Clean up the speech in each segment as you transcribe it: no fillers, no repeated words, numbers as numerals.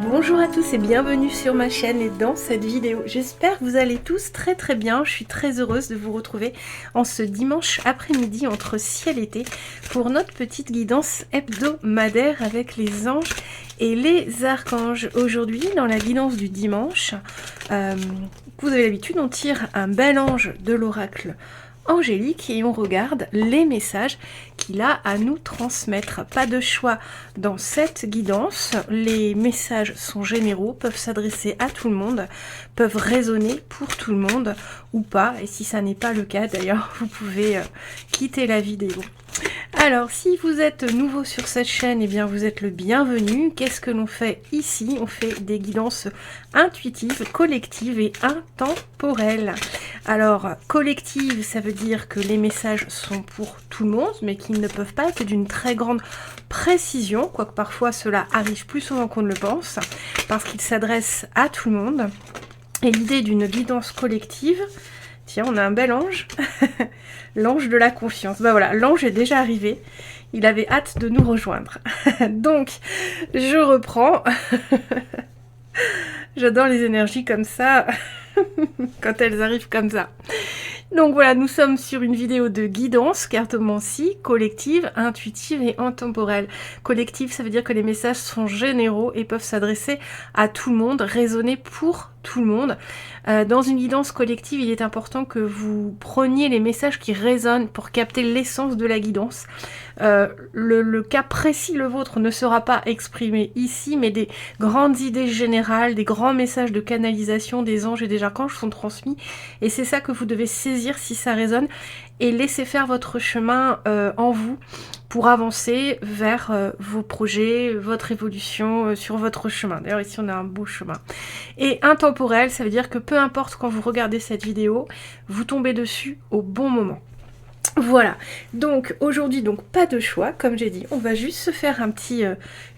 Bonjour à tous et bienvenue sur ma chaîne et dans cette vidéo. J'espère que vous allez tous très bien. Je suis très heureuse de vous retrouver en ce dimanche après-midi entre ciel et été pour notre petite guidance hebdomadaire avec les anges et les archanges. Aujourd'hui, dans la guidance du dimanche, vous avez l'habitude, on tire un bel ange de l'oracle angélique et on regarde les messages qu'il a à nous transmettre. Pas de choix dans cette guidance, les messages sont généraux, peuvent s'adresser à tout le monde, peuvent résonner pour tout le monde ou pas, et si ça n'est pas le cas d'ailleurs, vous pouvez quitter la vidéo. Alors, si vous êtes nouveau sur cette chaîne, eh bien vous êtes le bienvenu. Qu'est-ce que l'on fait ici? On fait des guidances intuitives, collectives et intemporelles. Alors, collective, ça veut dire que les messages sont pour tout le monde, mais qu'ils ne peuvent pas être d'une très grande précision, quoique parfois cela arrive plus souvent qu'on ne le pense, parce qu'ils s'adressent à tout le monde. Et l'idée d'une guidance collective, tiens, on a un bel ange, l'ange de la confiance. Ben voilà, l'ange est déjà arrivé, il avait hâte de nous rejoindre. Donc, je reprends. J'adore les énergies comme ça, quand elles arrivent comme ça. Donc voilà, nous sommes sur une vidéo de guidance, cartomancie, collective, intuitive et intemporelle. Collective, ça veut dire que les messages sont généraux et peuvent s'adresser à tout le monde, résonner pour tout le monde. Dans une guidance collective, il est important que vous preniez les messages qui résonnent pour capter l'essence de la guidance. Le cas précis, le vôtre, ne sera pas exprimé ici, mais des grandes idées générales, des grands messages de canalisation des anges et des archanges sont transmis. Et c'est ça que vous devez saisir si ça résonne et laisser faire votre chemin en vous pour avancer vers vos projets, votre évolution sur votre chemin. D'ailleurs ici on a un beau chemin. Et intemporel, ça veut dire que peu importe quand vous regardez cette vidéo, vous tombez dessus au bon moment. Voilà, donc aujourd'hui, donc pas de choix, comme j'ai dit, on va juste se faire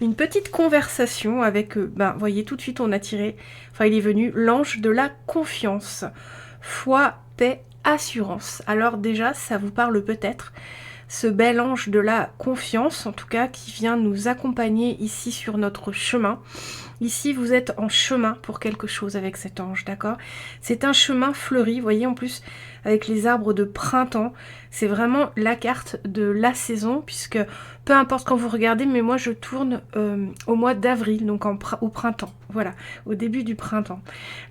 une petite conversation avec, voyez, tout de suite on a tiré, enfin il est venu, l'ange de la confiance, foi, paix, assurance. Alors déjà, ça vous parle peut-être, ce bel ange de la confiance, en tout cas, qui vient nous accompagner ici sur notre chemin. Ici, vous êtes en chemin pour quelque chose avec cet ange, d'accord? C'est un chemin fleuri, vous voyez, en plus, avec les arbres de printemps. C'est vraiment la carte de la saison, puisque peu importe quand vous regardez, mais moi, je tourne au mois d'avril, donc au printemps. Voilà, au début du printemps.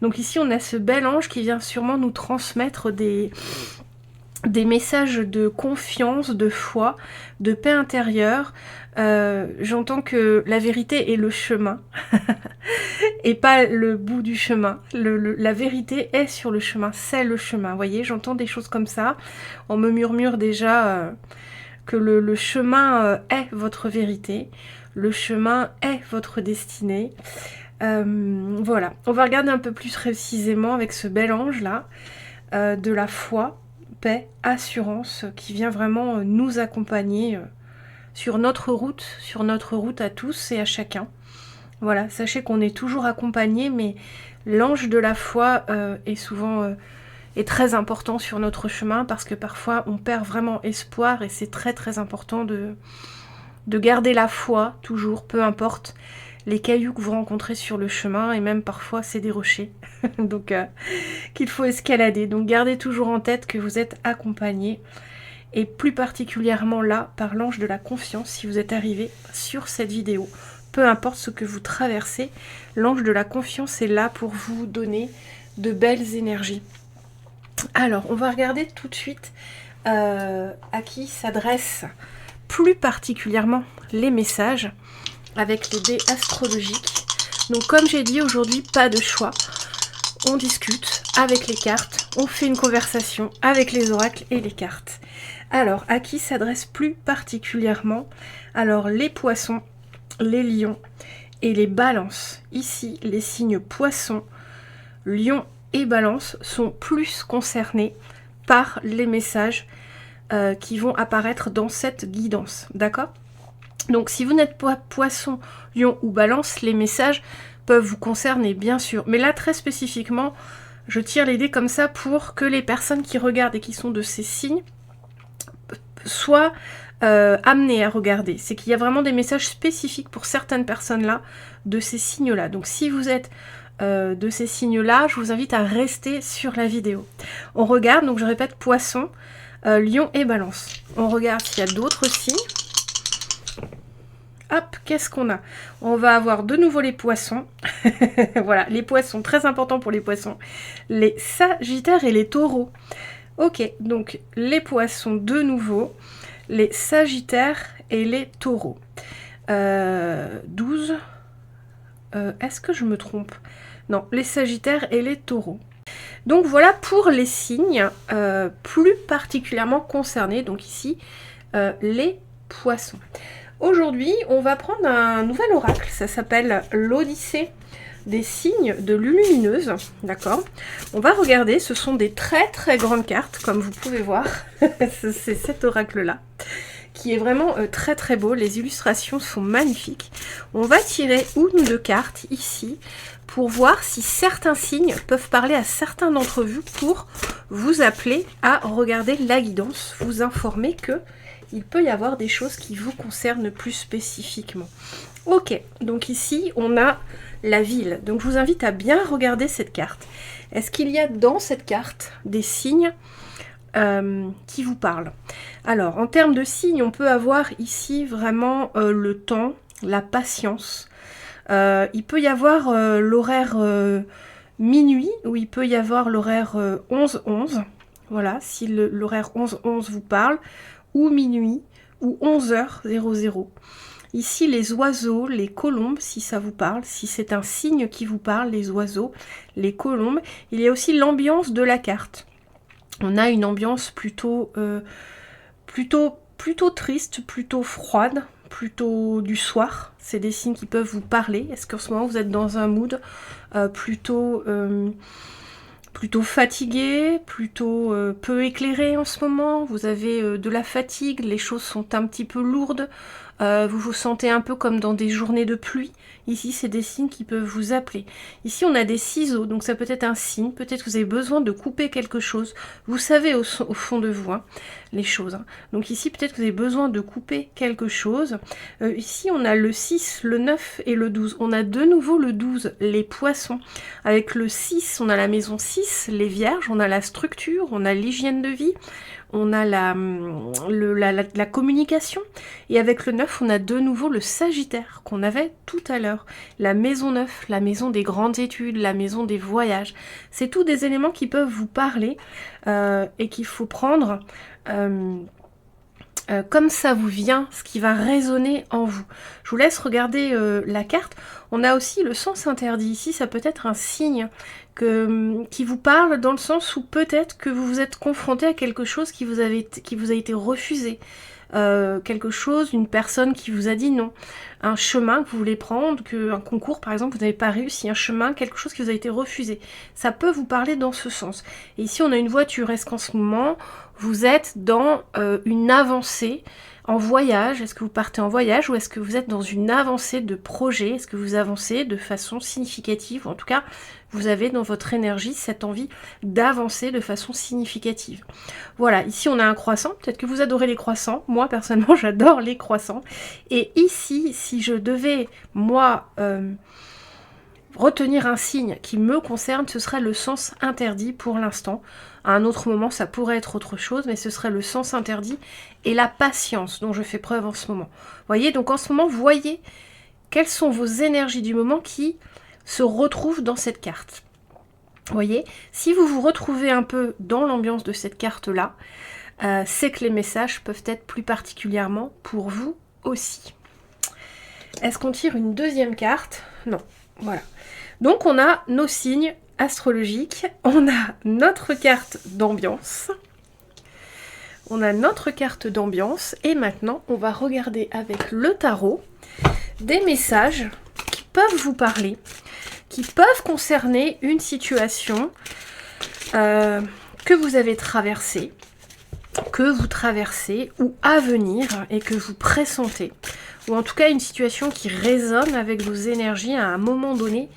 Donc ici, on a ce bel ange qui vient sûrement nous transmettre des messages de confiance, de foi, de paix intérieure. J'entends que la vérité est le chemin et pas le bout du chemin. La vérité est sur le chemin, c'est le chemin. Vous voyez, j'entends des choses comme ça. On me murmure déjà que le chemin est votre vérité. Le chemin est votre destinée. Voilà, on va regarder un peu plus précisément avec ce bel ange là, de la foi, paix, assurance, qui vient vraiment nous accompagner sur notre route à tous et à chacun. Voilà, sachez qu'on est toujours accompagné, mais l'ange de la foi est souvent est très important sur notre chemin, parce que parfois on perd vraiment espoir, et c'est très important de garder la foi toujours, peu importe les cailloux que vous rencontrez sur le chemin, et même parfois c'est des rochers, donc qu'il faut escalader. Donc gardez toujours en tête que vous êtes accompagné, et plus particulièrement là, par l'ange de la confiance, si vous êtes arrivé sur cette vidéo. Peu importe ce que vous traversez, l'ange de la confiance est là pour vous donner de belles énergies. Alors, on va regarder tout de suite à qui s'adressent plus particulièrement les messages avec les dés astrologiques. Donc comme j'ai dit, aujourd'hui, pas de choix. On discute avec les cartes, on fait une conversation avec les oracles et les cartes. Alors, à qui s'adresse plus particulièrement? Alors, les poissons, les lions et les balances. Ici, les signes poissons, lions et balance sont plus concernés par les messages qui vont apparaître dans cette guidance, d'accord? Donc si vous n'êtes pas poisson, lion ou balance, les messages peuvent vous concerner, bien sûr. Mais là, très spécifiquement, je tire les dés comme ça pour que les personnes qui regardent et qui sont de ces signes soit amené à regarder. C'est qu'il y a vraiment des messages spécifiques pour certaines personnes-là, de ces signes-là. Donc si vous êtes de ces signes-là, je vous invite à rester sur la vidéo. On regarde, donc je répète, Poisson, Lion et Balance. On regarde s'il y a d'autres signes. Hop, qu'est-ce qu'on a? On va avoir de nouveau les Poissons. Voilà, les Poissons, très important pour les Poissons. Les Sagittaires et les Taureaux. Ok, donc les Poissons de nouveau, les Sagittaires et les Taureaux. 12. Est-ce que je me trompe? Non, les Sagittaires et les Taureaux. Donc voilà pour les signes plus particulièrement concernés. Donc ici, les Poissons. Aujourd'hui, on va prendre un nouvel oracle. Ça s'appelle l'Odyssée des signes de Lulumineuse. D'accord? On va regarder. Ce sont des très très grandes cartes, comme vous pouvez voir. C'est cet oracle-là, qui est vraiment très très beau. Les illustrations sont magnifiques. On va tirer une ou deux cartes ici pour voir si certains signes peuvent parler à certains d'entre vous pour vous appeler à regarder la guidance, vous informer que il peut y avoir des choses qui vous concernent plus spécifiquement. Ok, donc ici on a la ville. Donc je vous invite à bien regarder cette carte. Est-ce qu'il y a dans cette carte des signes qui vous parlent? Alors en termes de signes, on peut avoir ici vraiment le temps, la patience. Il peut y avoir l'horaire minuit, ou il peut y avoir l'horaire 11-11. Voilà, si l'horaire 11-11 vous parle, ou minuit, ou 11h00. Ici, les oiseaux, les colombes, si ça vous parle, si c'est un signe qui vous parle, les oiseaux, les colombes. Il y a aussi l'ambiance de la carte. On a une ambiance plutôt triste, plutôt froide, plutôt du soir. C'est des signes qui peuvent vous parler. Est-ce qu'en ce moment, vous êtes dans un mood plutôt fatigué, plutôt peu éclairé en ce moment? Vous avez de la fatigue, les choses sont un petit peu lourdes, vous vous sentez un peu comme dans des journées de pluie. Ici, c'est des signes qui peuvent vous appeler. Ici, on a des ciseaux, donc ça peut être un signe, peut-être que vous avez besoin de couper quelque chose. Vous savez au fond de vous les choses. Donc ici, peut-être que vous avez besoin de couper quelque chose. Ici, on a le 6, le 9 et le 12. On a de nouveau le 12, les poissons. Avec le 6, on a la maison 6, les vierges, on a la structure, on a l'hygiène de vie, on a la communication. Et avec le 9, on a de nouveau le Sagittaire qu'on avait tout à l'heure. La maison 9, la maison des grandes études, la maison des voyages. C'est tous des éléments qui peuvent vous parler et qu'il faut prendre comme ça vous vient, ce qui va résonner en vous. Je vous laisse regarder la carte. On a aussi le sens interdit. Ici, ça peut être un signe qui vous parle dans le sens où peut-être que vous vous êtes confronté à quelque chose qui vous a été refusé. Quelque chose, une personne qui vous a dit non, un chemin que vous voulez prendre, un concours par exemple, vous n'avez pas réussi, un chemin, quelque chose qui vous a été refusé. Ça peut vous parler dans ce sens. Et ici on a une voiture, est-ce qu'en ce moment vous êtes dans une avancée en voyage? Est-ce que vous partez en voyage ou est-ce que vous êtes dans une avancée de projet? Est-ce que vous avancez de façon significative? En tout cas, vous avez dans votre énergie cette envie d'avancer de façon significative. Voilà, ici on a un croissant. Peut-être que vous adorez les croissants. Moi, personnellement, j'adore les croissants. Et ici, si je devais, moi, retenir un signe qui me concerne, ce serait le sens interdit pour l'instant. À un autre moment, ça pourrait être autre chose, mais ce serait le sens interdit et la patience dont je fais preuve en ce moment. Voyez, donc en ce moment, voyez quelles sont vos énergies du moment qui se retrouvent dans cette carte. Voyez, si vous vous retrouvez un peu dans l'ambiance de cette carte-là, c'est que les messages peuvent être plus particulièrement pour vous aussi. Est-ce qu'on tire une deuxième carte? Non, voilà. Donc on a nos signes astrologiques, on a notre carte d'ambiance. On a notre carte d'ambiance et maintenant on va regarder avec le tarot des messages qui peuvent vous parler, qui peuvent concerner une situation que vous avez traversée, que vous traversez ou à venir et que vous pressentez. Ou en tout cas une situation qui résonne avec vos énergies à un moment donné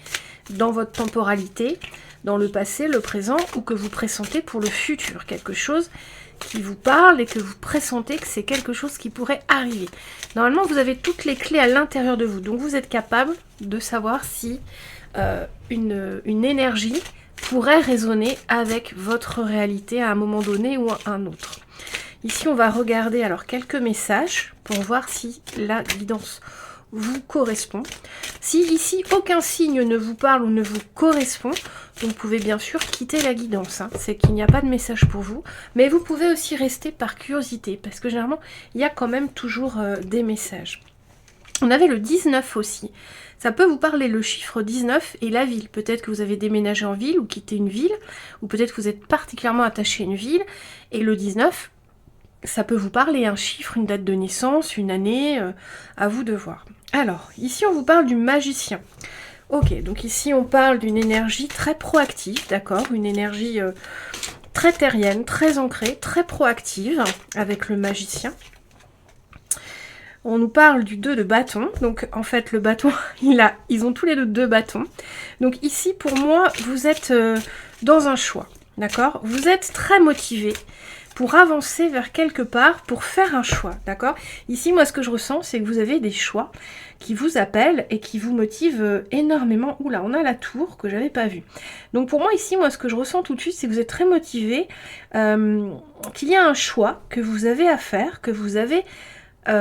dans votre temporalité, dans le passé, le présent ou que vous pressentez pour le futur. Quelque chose qui vous parle et que vous pressentez que c'est quelque chose qui pourrait arriver. Normalement, vous avez toutes les clés à l'intérieur de vous, donc vous êtes capable de savoir si une énergie pourrait résonner avec votre réalité à un moment donné ou à un autre. Ici, on va regarder alors quelques messages pour voir si la guidance vous correspond. Si ici, aucun signe ne vous parle ou ne vous correspond, vous pouvez bien sûr quitter la guidance. Hein. C'est qu'il n'y a pas de message pour vous. Mais vous pouvez aussi rester par curiosité, parce que généralement, il y a quand même toujours des messages. On avait le 19 aussi. Ça peut vous parler, le chiffre 19 et la ville. Peut-être que vous avez déménagé en ville ou quitté une ville, ou peut-être que vous êtes particulièrement attaché à une ville. Et le 19, ça peut vous parler, un chiffre, une date de naissance, une année, à vous de voir. Alors, ici on vous parle du magicien. Ok, donc ici on parle d'une énergie très proactive, d'accord, une énergie très terrienne, très ancrée, très proactive avec le magicien. On nous parle du 2 de bâton, donc en fait le bâton, ils ont tous les deux bâtons. Donc ici pour moi, vous êtes dans un choix, d'accord? Vous êtes très motivé pour avancer vers quelque part, pour faire un choix, d'accord? Ici, moi, ce que je ressens, c'est que vous avez des choix qui vous appellent et qui vous motivent énormément. Oula, on a la tour que j'avais pas vue. Donc pour moi, ici, moi, ce que je ressens tout de suite, c'est que vous êtes très motivé, qu'il y a un choix que vous avez à faire, que vous avez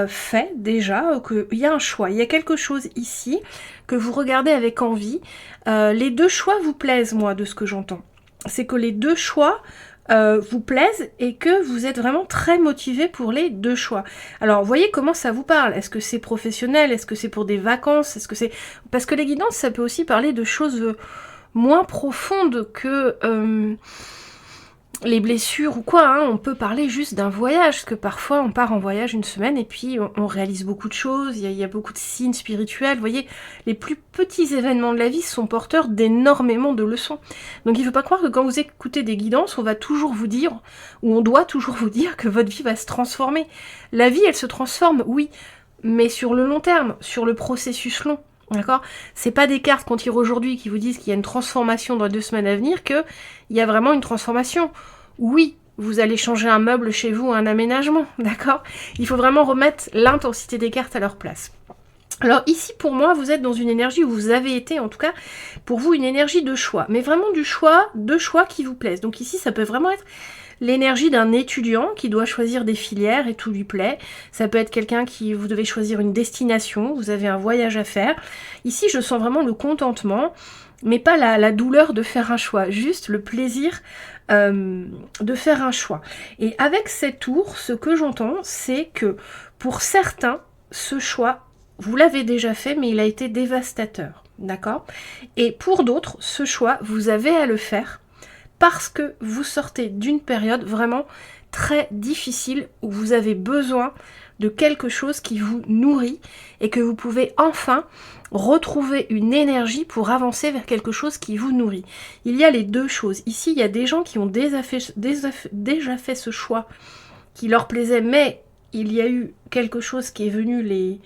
fait déjà, qu'il y a un choix. Il y a quelque chose ici que vous regardez avec envie. Les deux choix vous plaisent, moi, de ce que j'entends. C'est que les deux choix vous plaisent et que vous êtes vraiment très motivé pour les deux choix. Alors, voyez comment ça vous parle. Est-ce que c'est professionnel? Est-ce que c'est pour des vacances? Est-ce que c'est... Parce que les guidances, ça peut aussi parler de choses moins profondes que les blessures ou quoi. Hein. On peut parler juste d'un voyage, parce que parfois on part en voyage une semaine et puis on réalise beaucoup de choses, il y a beaucoup de signes spirituels. Vous voyez, les plus petits événements de la vie sont porteurs d'énormément de leçons. Donc il ne faut pas croire que quand vous écoutez des guidances, on va toujours vous dire, ou on doit toujours vous dire que votre vie va se transformer. La vie, elle se transforme, oui, mais sur le long terme, sur le processus long. D'accord? C'est pas des cartes qu'on tire aujourd'hui qui vous disent qu'il y a une transformation dans 2 semaines à venir, qu'il y a vraiment une transformation. Oui, vous allez changer un meuble chez vous, un aménagement, d'accord? Il faut vraiment remettre l'intensité des cartes à leur place. Alors ici, pour moi, vous êtes dans une énergie où vous avez été, en tout cas, pour vous, une énergie de choix. Mais vraiment du choix, de choix qui vous plaisent. Donc ici, ça peut vraiment être l'énergie d'un étudiant qui doit choisir des filières et tout lui plaît. Ça peut être quelqu'un qui, vous devez choisir une destination, vous avez un voyage à faire. Ici, je sens vraiment le contentement, mais pas la douleur de faire un choix, juste le plaisir de faire un choix. Et avec cette tour, ce que j'entends, c'est que pour certains, ce choix, vous l'avez déjà fait, mais il a été dévastateur, d'accord? Et pour d'autres, ce choix, vous avez à le faire parce que vous sortez d'une période vraiment très difficile où vous avez besoin de quelque chose qui vous nourrit et que vous pouvez enfin retrouver une énergie pour avancer vers quelque chose qui vous nourrit. Il y a les deux choses. Ici, il y a des gens qui ont déjà fait ce choix qui leur plaisait, mais il y a eu quelque chose qui est venu les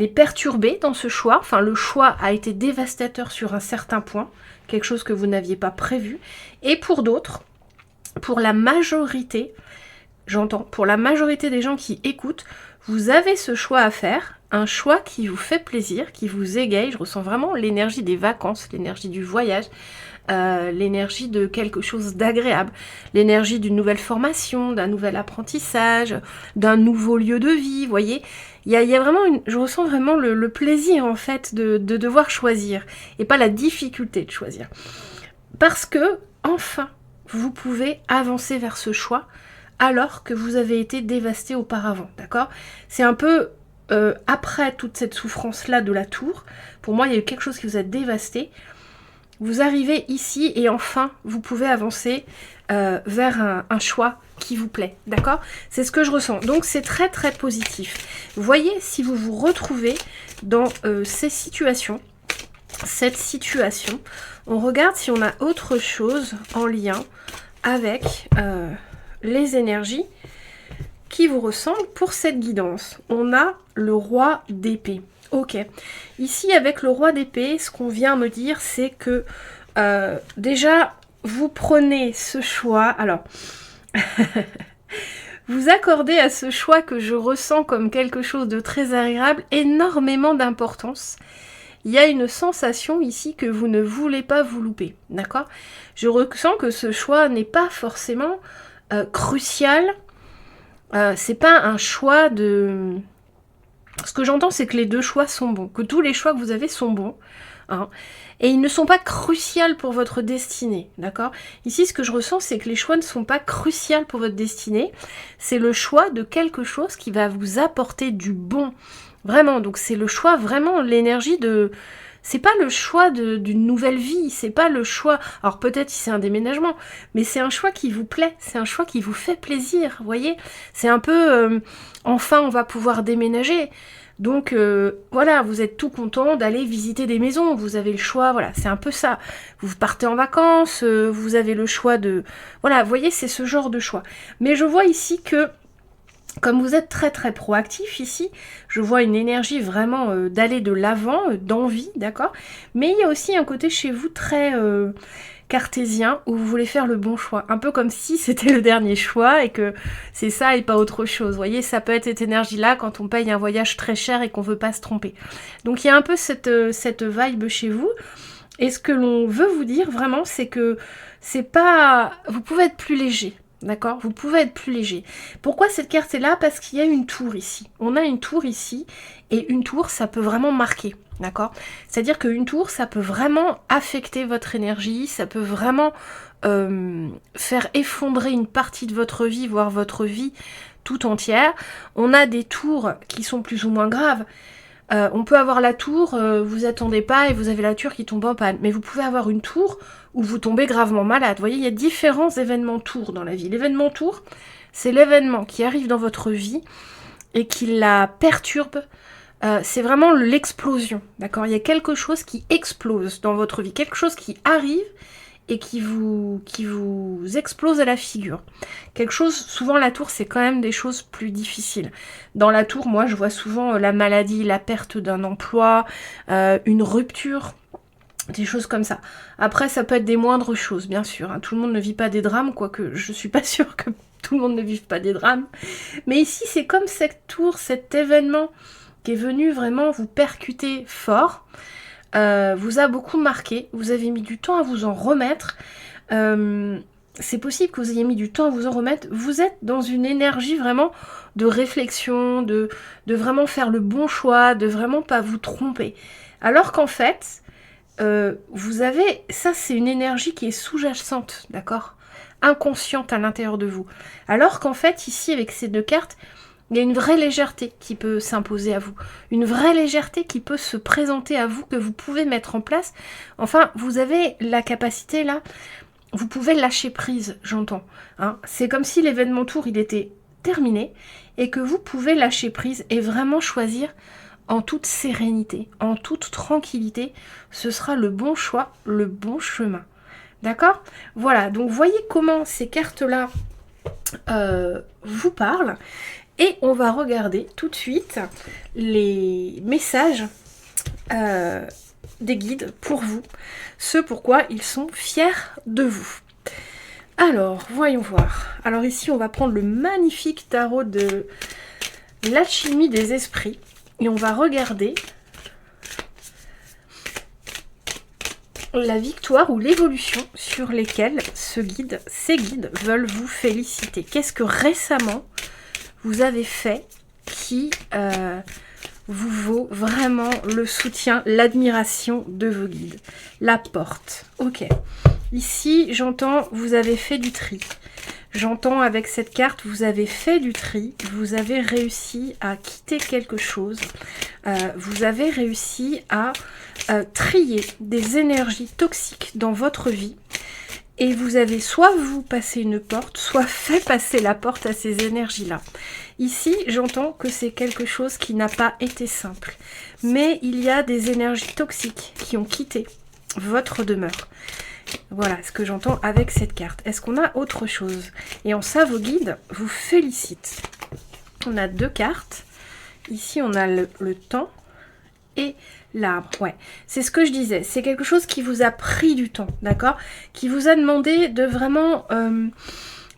perturber dans ce choix. Enfin, le choix a été dévastateur sur un certain point, quelque chose que vous n'aviez pas prévu. Et pour d'autres, pour la majorité, j'entends, pour la majorité des gens qui écoutent, vous avez ce choix à faire, un choix qui vous fait plaisir, qui vous égaye. Je ressens vraiment l'énergie des vacances, l'énergie du voyage, l'énergie de quelque chose d'agréable, l'énergie d'une nouvelle formation, d'un nouvel apprentissage, d'un nouveau lieu de vie, vous voyez. Il y a vraiment je ressens vraiment le plaisir en fait de devoir choisir et pas la difficulté de choisir. Parce que, enfin, vous pouvez avancer vers ce choix alors que vous avez été dévasté auparavant, d'accord? C'est un peu après toute cette souffrance-là de la tour, pour moi il y a eu quelque chose qui vous a dévasté. Vous arrivez ici et enfin vous pouvez avancer vers un choix qui vous plaît, d'accord? C'est ce que je ressens, donc c'est très très positif. Voyez si vous vous retrouvez dans cette situation. On regarde si on a autre chose en lien avec les énergies qui vous ressemblent pour cette guidance. On a le roi d'épée. Ok, ici avec le roi d'épée, ce qu'on vient me dire, c'est que déjà, vous prenez ce choix. Alors, Vous accordez à ce choix que je ressens comme quelque chose de très agréable énormément d'importance. Il y a une sensation ici que vous ne voulez pas vous louper, d'accord? Je ressens que ce choix n'est pas forcément crucial. C'est pas un choix de... Ce que j'entends, c'est que les deux choix sont bons, que tous les choix que vous avez sont bons, hein, et ils ne sont pas cruciaux pour votre destinée, d'accord? Ici, ce que je ressens, c'est que les choix ne sont pas cruciaux pour votre destinée, c'est le choix de quelque chose qui va vous apporter du bon, vraiment, donc c'est le choix, vraiment, l'énergie de... C'est pas le choix d'une nouvelle vie, c'est pas le choix... Alors peut-être si c'est un déménagement, mais c'est un choix qui vous plaît, c'est un choix qui vous fait plaisir, vous voyez? C'est un peu... enfin, on va pouvoir déménager. Donc voilà, vous êtes tout content d'aller visiter des maisons, vous avez le choix, voilà, c'est un peu ça. Vous partez en vacances, vous avez le choix de... Voilà, vous voyez, c'est ce genre de choix. Mais je vois ici que... Comme vous êtes très très proactif ici, je vois une énergie vraiment d'aller de l'avant, d'envie, d'accord? Mais il y a aussi un côté chez vous très cartésien où vous voulez faire le bon choix. Un peu comme si c'était le dernier choix et que c'est ça et pas autre chose. Vous voyez, ça peut être cette énergie-là quand on paye un voyage très cher et qu'on veut pas se tromper. Donc il y a un peu cette vibe chez vous. Et ce que l'on veut vous dire vraiment, c'est que c'est pas... Vous pouvez être plus léger. D'accord? Vous pouvez être plus léger. Pourquoi cette carte est là? Parce qu'il y a une tour ici. On a une tour ici, et une tour, ça peut vraiment marquer. D'accord? C'est-à-dire qu'une tour, ça peut vraiment affecter votre énergie, ça peut vraiment faire effondrer une partie de votre vie, voire votre vie tout entière. On a des tours qui sont plus ou moins graves. On peut avoir la tour, vous attendez pas et vous avez la tour qui tombe en panne. Mais vous pouvez avoir une tour où vous tombez gravement malade. Vous voyez, il y a différents événements tours dans la vie. L'événement tour, c'est l'événement qui arrive dans votre vie et qui la perturbe. C'est vraiment l'explosion, d'accord? Il y a quelque chose qui explose dans votre vie, quelque chose qui arrive et qui vous explose à la figure. Quelque chose, souvent la tour, c'est quand même des choses plus difficiles. Dans la tour, moi, je vois souvent la maladie, la perte d'un emploi, une rupture, des choses comme ça. Après, ça peut être des moindres choses, bien sûr. Hein. Tout le monde ne vit pas des drames, quoique je suis pas sûre que tout le monde ne vive pas des drames. Mais ici, c'est comme cette tour, cet événement qui est venu vraiment vous percuter fort, vous a beaucoup marqué, vous avez mis du temps à vous en remettre, c'est possible que vous ayez mis du temps à vous en remettre, vous êtes dans une énergie vraiment de réflexion, de vraiment faire le bon choix, de vraiment pas vous tromper. Alors qu'en fait, vous avez, ça c'est une énergie qui est sous-jacente, d'accord? Inconsciente à l'intérieur de vous. Alors qu'en fait, ici avec ces deux cartes, il y a une vraie légèreté qui peut s'imposer à vous. Une vraie légèreté qui peut se présenter à vous, que vous pouvez mettre en place. Enfin, vous avez la capacité là, vous pouvez lâcher prise, j'entends. Hein. C'est comme si l'événement tour, il était terminé et que vous pouvez lâcher prise et vraiment choisir en toute sérénité, en toute tranquillité. Ce sera le bon choix, le bon chemin. D'accord? Voilà, donc voyez comment ces cartes-là vous parlent. Et on va regarder tout de suite les messages des guides pour vous. Ce pourquoi ils sont fiers de vous. Alors, voyons voir. Alors ici, on va prendre le magnifique tarot de l'alchimie des esprits. Et on va regarder la victoire ou l'évolution sur lesquelles ces guides veulent vous féliciter. Qu'est-ce que récemment vous avez fait qui vous vaut vraiment le soutien, l'admiration de vos guides? La porte. Ok. Ici, j'entends, vous avez fait du tri. J'entends avec cette carte, vous avez fait du tri. Vous avez réussi à quitter quelque chose. Vous avez réussi à trier des énergies toxiques dans votre vie. Et vous avez soit vous passé une porte, soit fait passer la porte à ces énergies-là. Ici, j'entends que c'est quelque chose qui n'a pas été simple. Mais il y a des énergies toxiques qui ont quitté votre demeure. Voilà ce que j'entends avec cette carte. Est-ce qu'on a autre chose? Et en ça, vos guides vous félicitent. On a deux cartes. Ici, on a le temps et l'arbre. Ouais, c'est ce que je disais. C'est quelque chose qui vous a pris du temps, d'accord? Qui vous a demandé de vraiment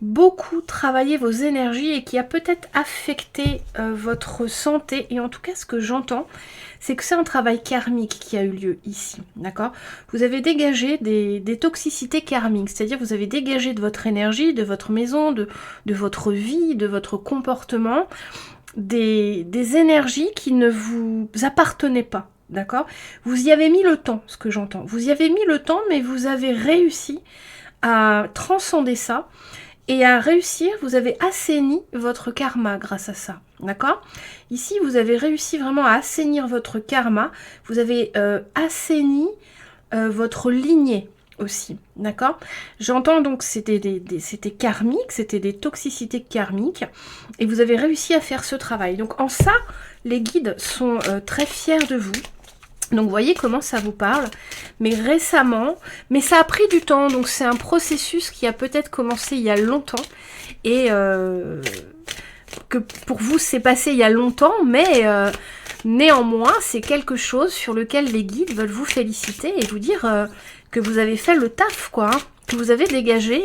beaucoup travaillé vos énergies et qui a peut-être affecté votre santé. Et en tout cas, ce que j'entends, c'est que c'est un travail karmique qui a eu lieu ici, d'accord? Vous avez dégagé des toxicités karmiques, c'est-à-dire vous avez dégagé de votre énergie, de votre maison, de votre vie, de votre comportement, des énergies qui ne vous appartenaient pas, d'accord? Vous y avez mis le temps, ce que j'entends. Vous y avez mis le temps, mais vous avez réussi à transcender ça et à réussir, vous avez assaini votre karma grâce à ça, d'accord? Ici, vous avez réussi vraiment à assainir votre karma, vous avez assaini votre lignée aussi, d'accord? J'entends donc c'était c'était karmique, c'était des toxicités karmiques, et vous avez réussi à faire ce travail. Donc en ça, les guides sont très fiers de vous. Donc vous voyez comment ça vous parle, mais récemment, mais ça a pris du temps, donc c'est un processus qui a peut-être commencé il y a longtemps, et que pour vous c'est passé il y a longtemps, mais néanmoins c'est quelque chose sur lequel les guides veulent vous féliciter et vous dire que vous avez fait le taf, quoi, hein, que vous avez dégagé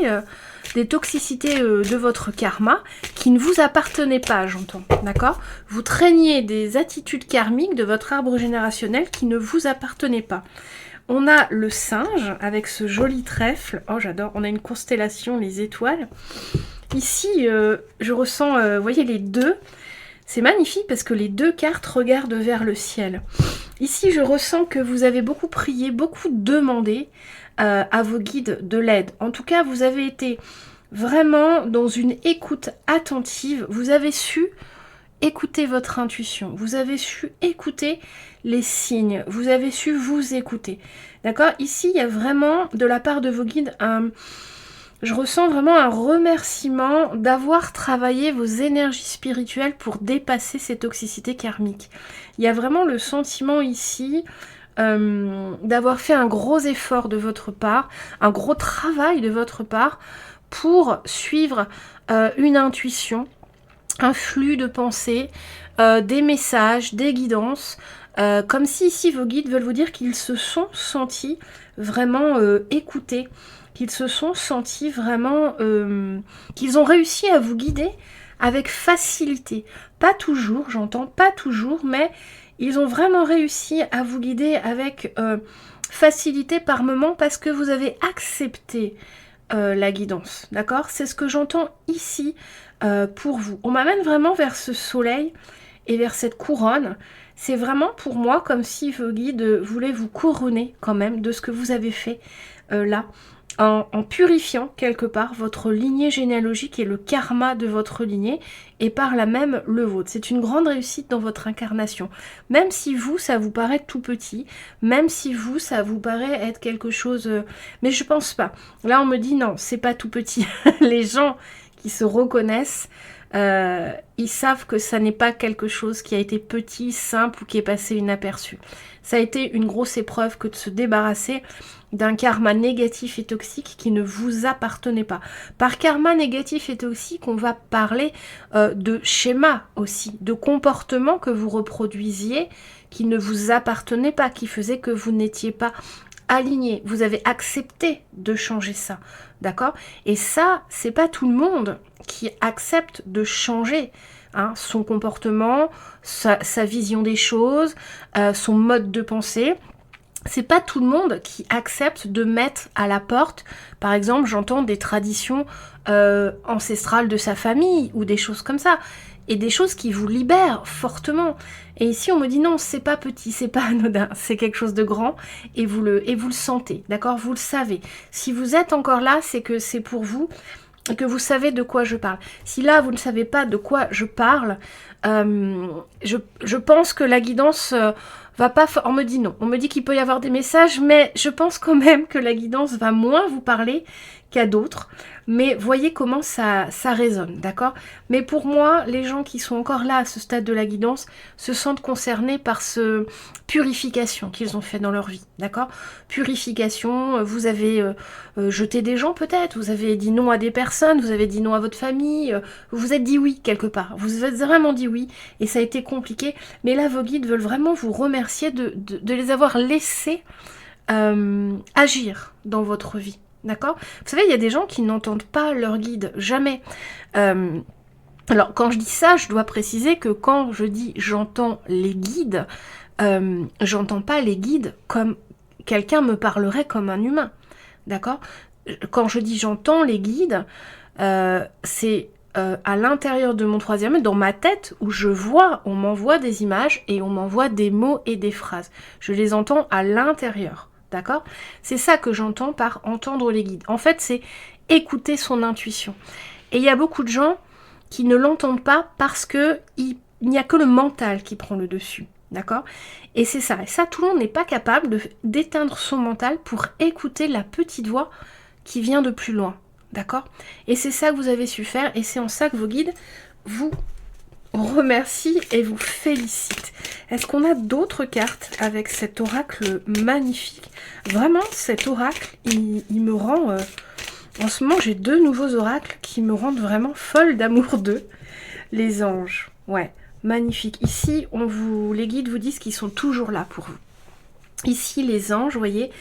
des toxicités de votre karma qui ne vous appartenaient pas, j'entends, d'accord? Vous traîniez des attitudes karmiques de votre arbre générationnel qui ne vous appartenaient pas. On a le singe avec ce joli trèfle. Oh, j'adore. On a une constellation, les étoiles. Ici, je ressens, vous voyez, les deux. C'est magnifique parce que les deux cartes regardent vers le ciel. Ici, je ressens que vous avez beaucoup prié, beaucoup demandé à vos guides de l'aide. En tout cas, vous avez été vraiment dans une écoute attentive. Vous avez su écouter votre intuition. Vous avez su écouter les signes. Vous avez su vous écouter. D'accord? Ici, il y a vraiment, de la part de vos guides, je ressens vraiment un remerciement d'avoir travaillé vos énergies spirituelles pour dépasser ces toxicités karmiques. Il y a vraiment le sentiment ici d'avoir fait un gros effort de votre part, un gros travail de votre part pour suivre une intuition, un flux de pensée, des messages, des guidances, comme si ici vos guides veulent vous dire qu'ils se sont sentis vraiment écoutés, qu'ils se sont sentis vraiment, qu'ils ont réussi à vous guider avec facilité. Pas toujours, j'entends, pas toujours, mais ils ont vraiment réussi à vous guider avec facilité par moment parce que vous avez accepté la guidance, d'accord? C'est ce que j'entends ici pour vous. On m'amène vraiment vers ce soleil et vers cette couronne. C'est vraiment pour moi comme si vos guides voulaient vous couronner quand même de ce que vous avez fait là, en purifiant quelque part votre lignée généalogique et le karma de votre lignée, et par là même le vôtre. C'est une grande réussite dans votre incarnation. Même si vous, ça vous paraît tout petit, même si vous, ça vous paraît être quelque chose... mais je pense pas. Là, on me dit non, c'est pas tout petit. Les gens qui se reconnaissent, ils savent que ça n'est pas quelque chose qui a été petit, simple ou qui est passé inaperçu. Ça a été une grosse épreuve que de se débarrasser d'un karma négatif et toxique qui ne vous appartenait pas. Par karma négatif et toxique, on va parler de schémas aussi, de comportements que vous reproduisiez qui ne vous appartenaient pas, qui faisaient que vous n'étiez pas aligné. Vous avez accepté de changer ça, d'accord? Et ça, c'est pas tout le monde qui accepte de changer son comportement, sa vision des choses, son mode de pensée. C'est pas tout le monde qui accepte de mettre à la porte, par exemple, j'entends des traditions ancestrales de sa famille ou des choses comme ça, et des choses qui vous libèrent fortement. Et ici, on me dit non, c'est pas petit, c'est pas anodin, c'est quelque chose de grand, et vous le sentez, d'accord? Vous le savez. Si vous êtes encore là, c'est que c'est pour vous, que vous savez de quoi je parle. Si là, vous ne savez pas de quoi je parle, je pense que la guidance va pas... On me dit non. On me dit qu'il peut y avoir des messages, mais je pense quand même que la guidance va moins vous parler qu'à d'autres. Mais voyez comment ça résonne, d'accord? Mais pour moi, les gens qui sont encore là à ce stade de la guidance se sentent concernés par ce purification qu'ils ont fait dans leur vie, d'accord? Purification, vous avez jeté des gens peut-être, vous avez dit non à des personnes, vous avez dit non à votre famille, vous vous êtes dit oui quelque part, vous vous êtes vraiment dit oui, et ça a été compliqué, mais là vos guides veulent vraiment vous remercier de les avoir laissés agir dans votre vie. d'accord? Vous savez, il y a des gens qui n'entendent pas leur guide, jamais. Alors, quand je dis ça, je dois préciser que quand je dis j'entends les guides, j'entends pas les guides comme quelqu'un me parlerait comme un humain, d'accord? Quand je dis j'entends les guides, c'est à l'intérieur de mon troisième œil, dans ma tête, où je vois, on m'envoie des images et on m'envoie des mots et des phrases. Je les entends à l'intérieur, d'accord? C'est ça que j'entends par entendre les guides. En fait, c'est écouter son intuition. Et il y a beaucoup de gens qui ne l'entendent pas parce que il n'y a que le mental qui prend le dessus. D'accord? Et c'est ça. Et ça, tout le monde n'est pas capable d'éteindre son mental pour écouter la petite voix qui vient de plus loin. D'accord? Et c'est ça que vous avez su faire. Et c'est en ça que vos guides vous remercient et vous félicitent. Est-ce qu'on a d'autres cartes avec cet oracle magnifique? Vraiment, cet oracle, il me rend... En ce moment, j'ai 2 nouveaux oracles qui me rendent vraiment folle d'amour d'eux. Les anges, ouais, magnifique. Ici, les guides vous disent qu'ils sont toujours là pour vous. Ici, les anges, vous voyez,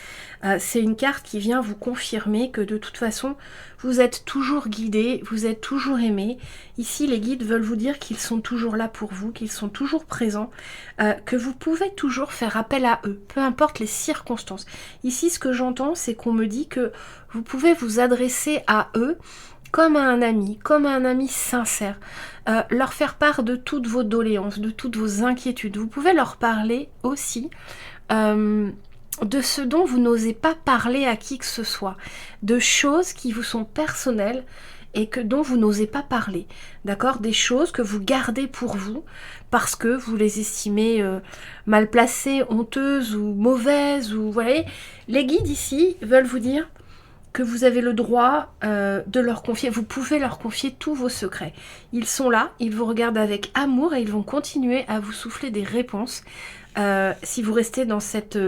c'est une carte qui vient vous confirmer que de toute façon, vous êtes toujours guidé, vous êtes toujours aimé. Ici, les guides veulent vous dire qu'ils sont toujours là pour vous, qu'ils sont toujours présents, que vous pouvez toujours faire appel à eux, peu importe les circonstances. Ici, ce que j'entends, c'est qu'on me dit que vous pouvez vous adresser à eux comme à un ami sincère, leur faire part de toutes vos doléances, de toutes vos inquiétudes. Vous pouvez leur parler aussi de ce dont vous n'osez pas parler à qui que ce soit, de choses qui vous sont personnelles et dont vous n'osez pas parler, d'accord? Des choses que vous gardez pour vous parce que vous les estimez mal placées, honteuses ou mauvaises, ou vous voyez. Les guides ici veulent vous dire que vous avez le droit de leur confier, vous pouvez leur confier tous vos secrets. Ils sont là, ils vous regardent avec amour et ils vont continuer à vous souffler des réponses si vous restez dans cette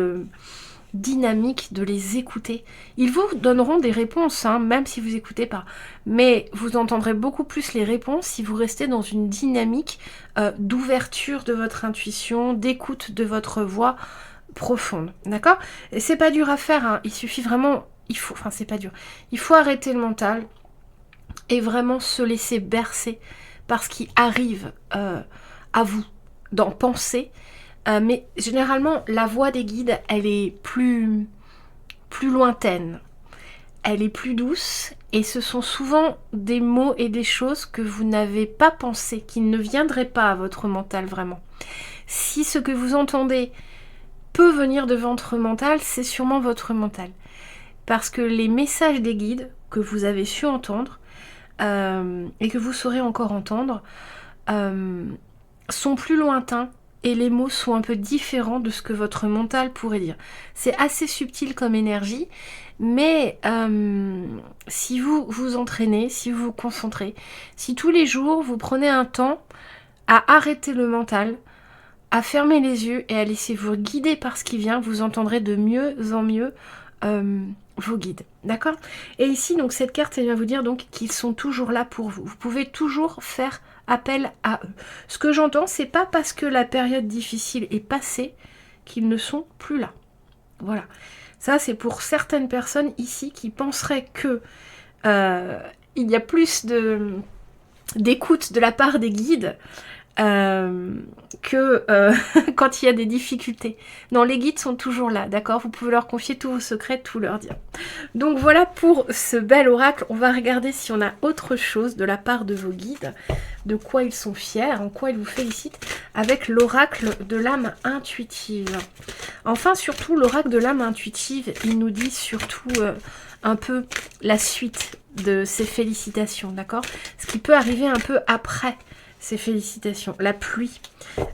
dynamique de les écouter. Ils vous donneront des réponses, hein, même si vous n'écoutez pas. Mais vous entendrez beaucoup plus les réponses si vous restez dans une dynamique d'ouverture de votre intuition, d'écoute de votre voix profonde. D'accord? Et c'est pas dur à faire, hein, il suffit vraiment... Enfin, c'est pas dur. Il faut arrêter le mental et vraiment se laisser bercer par ce qui arrive à vous, d'en penser. Mais généralement, la voix des guides, elle est plus lointaine. Elle est plus douce. Et ce sont souvent des mots et des choses que vous n'avez pas pensé, qui ne viendraient pas à votre mental vraiment. Si ce que vous entendez peut venir de votre mental, c'est sûrement votre mental. Parce que les messages des guides que vous avez su entendre et que vous saurez encore entendre sont plus lointains et les mots sont un peu différents de ce que votre mental pourrait dire. C'est assez subtil comme énergie, mais si vous vous entraînez, si vous vous concentrez, si tous les jours vous prenez un temps à arrêter le mental, à fermer les yeux et à laisser vous guider par ce qui vient, vous entendrez de mieux en mieux vos guides, d'accord? Et ici, donc, cette carte, elle vient vous dire donc qu'ils sont toujours là pour vous. Vous pouvez toujours faire appel à eux. Ce que j'entends, c'est pas parce que la période difficile est passée qu'ils ne sont plus là. Voilà. Ça, c'est pour certaines personnes ici qui penseraient que il y a plus d'écoute de la part des guides que quand il y a des difficultés. Non, les guides sont toujours là, d'accord? Vous pouvez leur confier tous vos secrets, tout leur dire. Donc voilà pour ce bel oracle. On va regarder si on a autre chose de la part de vos guides, de quoi ils sont fiers, en quoi ils vous félicitent, avec l'oracle de l'âme intuitive. Enfin, surtout, l'oracle de l'âme intuitive, il nous dit surtout un peu la suite de ces félicitations, d'accord? Ce qui peut arriver un peu après ces félicitations. La pluie.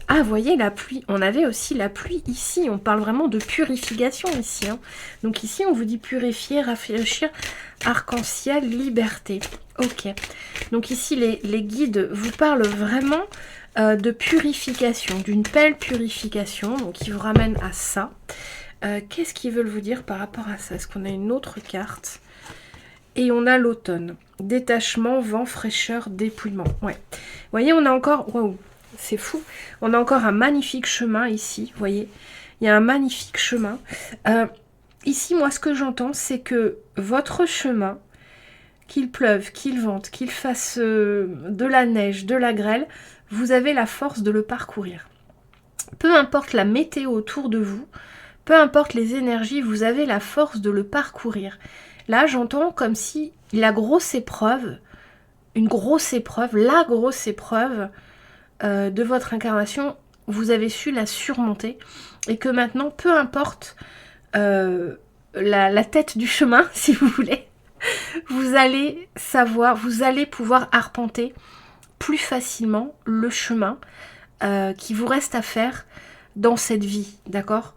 Ah, vous voyez, la pluie. On avait aussi la pluie ici. On parle vraiment de purification ici. Hein. Donc ici, on vous dit purifier, rafraîchir, arc-en-ciel, liberté. Ok. Donc ici, les guides vous parlent vraiment de purification, d'une belle purification. Donc ils vous ramènent à ça. Qu'est-ce qu'ils veulent vous dire par rapport à ça? Est-ce qu'on a une autre carte? Et on a l'automne. Détachement, vent, fraîcheur, dépouillement. Ouais. Vous voyez, on a encore... Waouh, c'est fou. On a encore un magnifique chemin ici, vous voyez. Il y a un magnifique chemin. ici, moi, ce que j'entends, c'est que votre chemin, qu'il pleuve, qu'il vente, qu'il fasse de la neige, de la grêle, vous avez la force de le parcourir. Peu importe la météo autour de vous, peu importe les énergies, vous avez la force de le parcourir. Là, j'entends comme si la grosse épreuve, la grosse épreuve de votre incarnation, vous avez su la surmonter et que maintenant, peu importe la tête du chemin, si vous voulez, vous allez savoir, vous allez pouvoir arpenter plus facilement le chemin qui vous reste à faire dans cette vie, d'accord,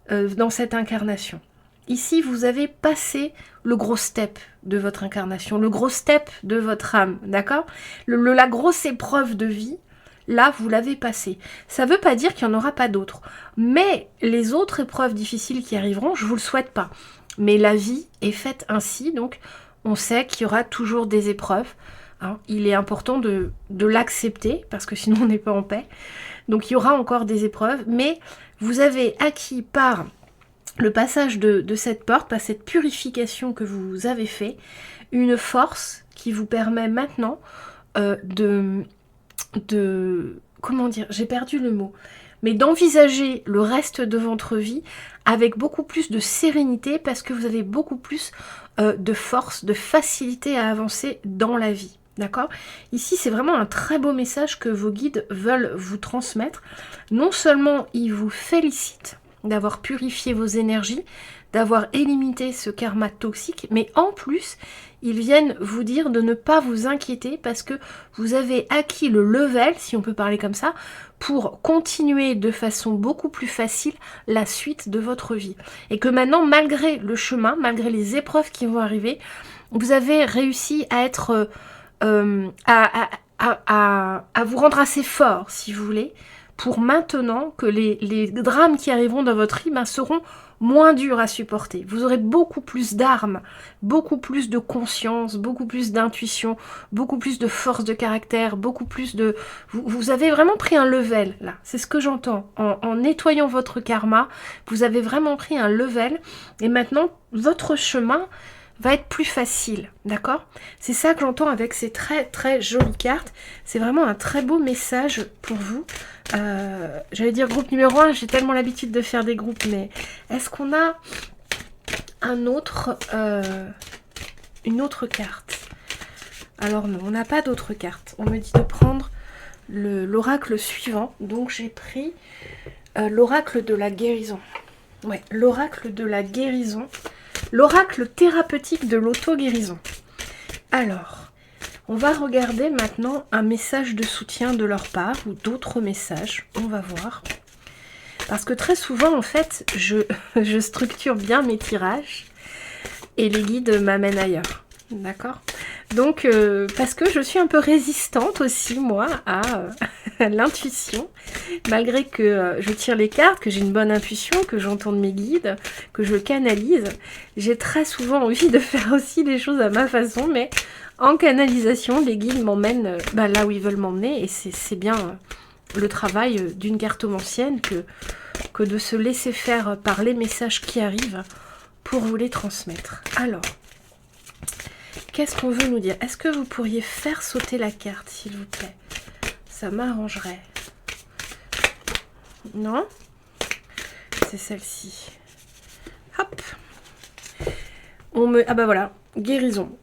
dans cette incarnation. Ici, vous avez passé le gros step de votre incarnation, le gros step de votre âme, d'accord, la grosse épreuve de vie, là, vous l'avez passé. Ça ne veut pas dire qu'il n'y en aura pas d'autres. Mais les autres épreuves difficiles qui arriveront, je ne vous le souhaite pas. Mais la vie est faite ainsi, donc on sait qu'il y aura toujours des épreuves. Hein. Il est important de l'accepter, parce que sinon on n'est pas en paix. Donc il y aura encore des épreuves, mais vous avez acquis par le passage de cette porte, par cette purification que vous avez fait, une force qui vous permet maintenant comment dire, j'ai perdu le mot, mais d'envisager le reste de votre vie avec beaucoup plus de sérénité parce que vous avez beaucoup plus de force, de facilité à avancer dans la vie. D'accord ? Ici, c'est vraiment un très beau message que vos guides veulent vous transmettre. Non seulement ils vous félicitent d'avoir purifié vos énergies, d'avoir éliminé ce karma toxique, mais en plus, ils viennent vous dire de ne pas vous inquiéter parce que vous avez acquis le level, si on peut parler comme ça, pour continuer de façon beaucoup plus facile la suite de votre vie. Et que maintenant, malgré le chemin, malgré les épreuves qui vont arriver, vous avez réussi à être... à vous rendre assez fort, si vous voulez, pour maintenant que les drames qui arriveront dans votre vie seront moins durs à supporter. Vous aurez beaucoup plus d'armes, beaucoup plus de conscience, beaucoup plus d'intuition, beaucoup plus de force de caractère, beaucoup plus de... Vous avez vraiment pris un level, là. C'est ce que j'entends. En nettoyant votre karma, vous avez vraiment pris un level. Et maintenant, votre chemin va être plus facile, d'accord? C'est ça que j'entends avec ces très très jolies cartes. C'est vraiment un très beau message pour vous. J'allais dire groupe numéro 1, j'ai tellement l'habitude de faire des groupes, mais est-ce qu'on a un autre, une autre carte? Alors non, on n'a pas d'autre carte. On me dit de prendre l'oracle suivant, donc j'ai pris l'oracle de la guérison. Ouais, l'oracle de la guérison. L'oracle thérapeutique de l'auto-guérison. Alors, on va regarder maintenant un message de soutien de leur part ou d'autres messages. On va voir. Parce que très souvent, en fait, je structure bien mes tirages et les guides m'amènent ailleurs. D'accord ? Donc, parce que je suis un peu résistante aussi, moi, à l'intuition. Malgré que je tire les cartes, que j'ai une bonne intuition, que j'entende mes guides, que je canalise, j'ai très souvent envie de faire aussi les choses à ma façon, mais en canalisation, les guides m'emmènent là où ils veulent m'emmener, et c'est bien le travail d'une cartomancienne que de se laisser faire par les messages qui arrivent pour vous les transmettre. Alors, qu'est-ce qu'on veut nous dire? Est-ce que vous pourriez faire sauter la carte, s'il vous plaît? Ça m'arrangerait. Non? C'est celle-ci. Hop. Ah bah voilà, guérison.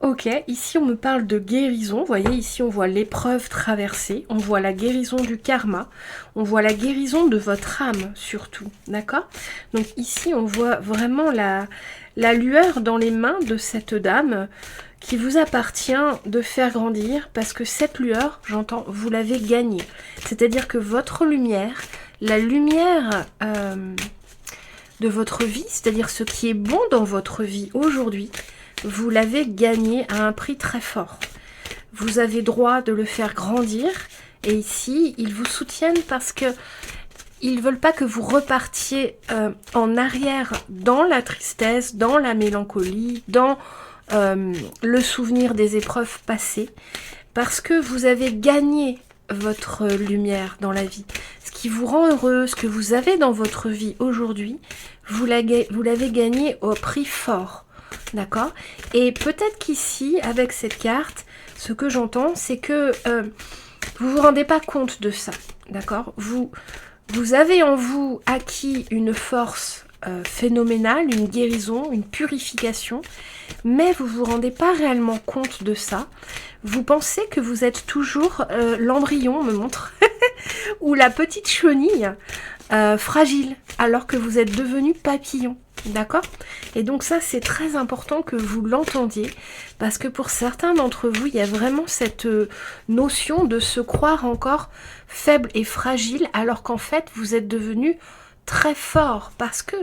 Ok, ici on me parle de guérison. Vous voyez, ici on voit l'épreuve traversée. On voit la guérison du karma. On voit la guérison de votre âme, surtout. D'accord? Donc ici on voit vraiment la lueur dans les mains de cette dame qui vous appartient de faire grandir, parce que cette lueur, j'entends, vous l'avez gagnée. C'est-à-dire que votre lumière, la lumière de votre vie, c'est-à-dire ce qui est bon dans votre vie aujourd'hui, vous l'avez gagné à un prix très fort. Vous avez droit de le faire grandir, et ici, ils vous soutiennent parce que ils ne veulent pas que vous repartiez en arrière dans la tristesse, dans la mélancolie, dans le souvenir des épreuves passées, parce que vous avez gagné votre lumière dans la vie, ce qui vous rend heureux, ce que vous avez dans votre vie aujourd'hui, vous l'avez gagné au prix fort. D'accord? Et peut-être qu'ici, avec cette carte, ce que j'entends, c'est que vous ne vous rendez pas compte de ça. D'accord? Vous avez en vous acquis une force phénoménale, une guérison, une purification, mais vous ne vous rendez pas réellement compte de ça. Vous pensez que vous êtes toujours l'embryon, on me montre, ou la petite chenille fragile, alors que vous êtes devenu papillon. D'accord? Et donc ça, c'est très important que vous l'entendiez, parce que pour certains d'entre vous, il y a vraiment cette notion de se croire encore faible et fragile, alors qu'en fait, vous êtes devenu très fort, parce que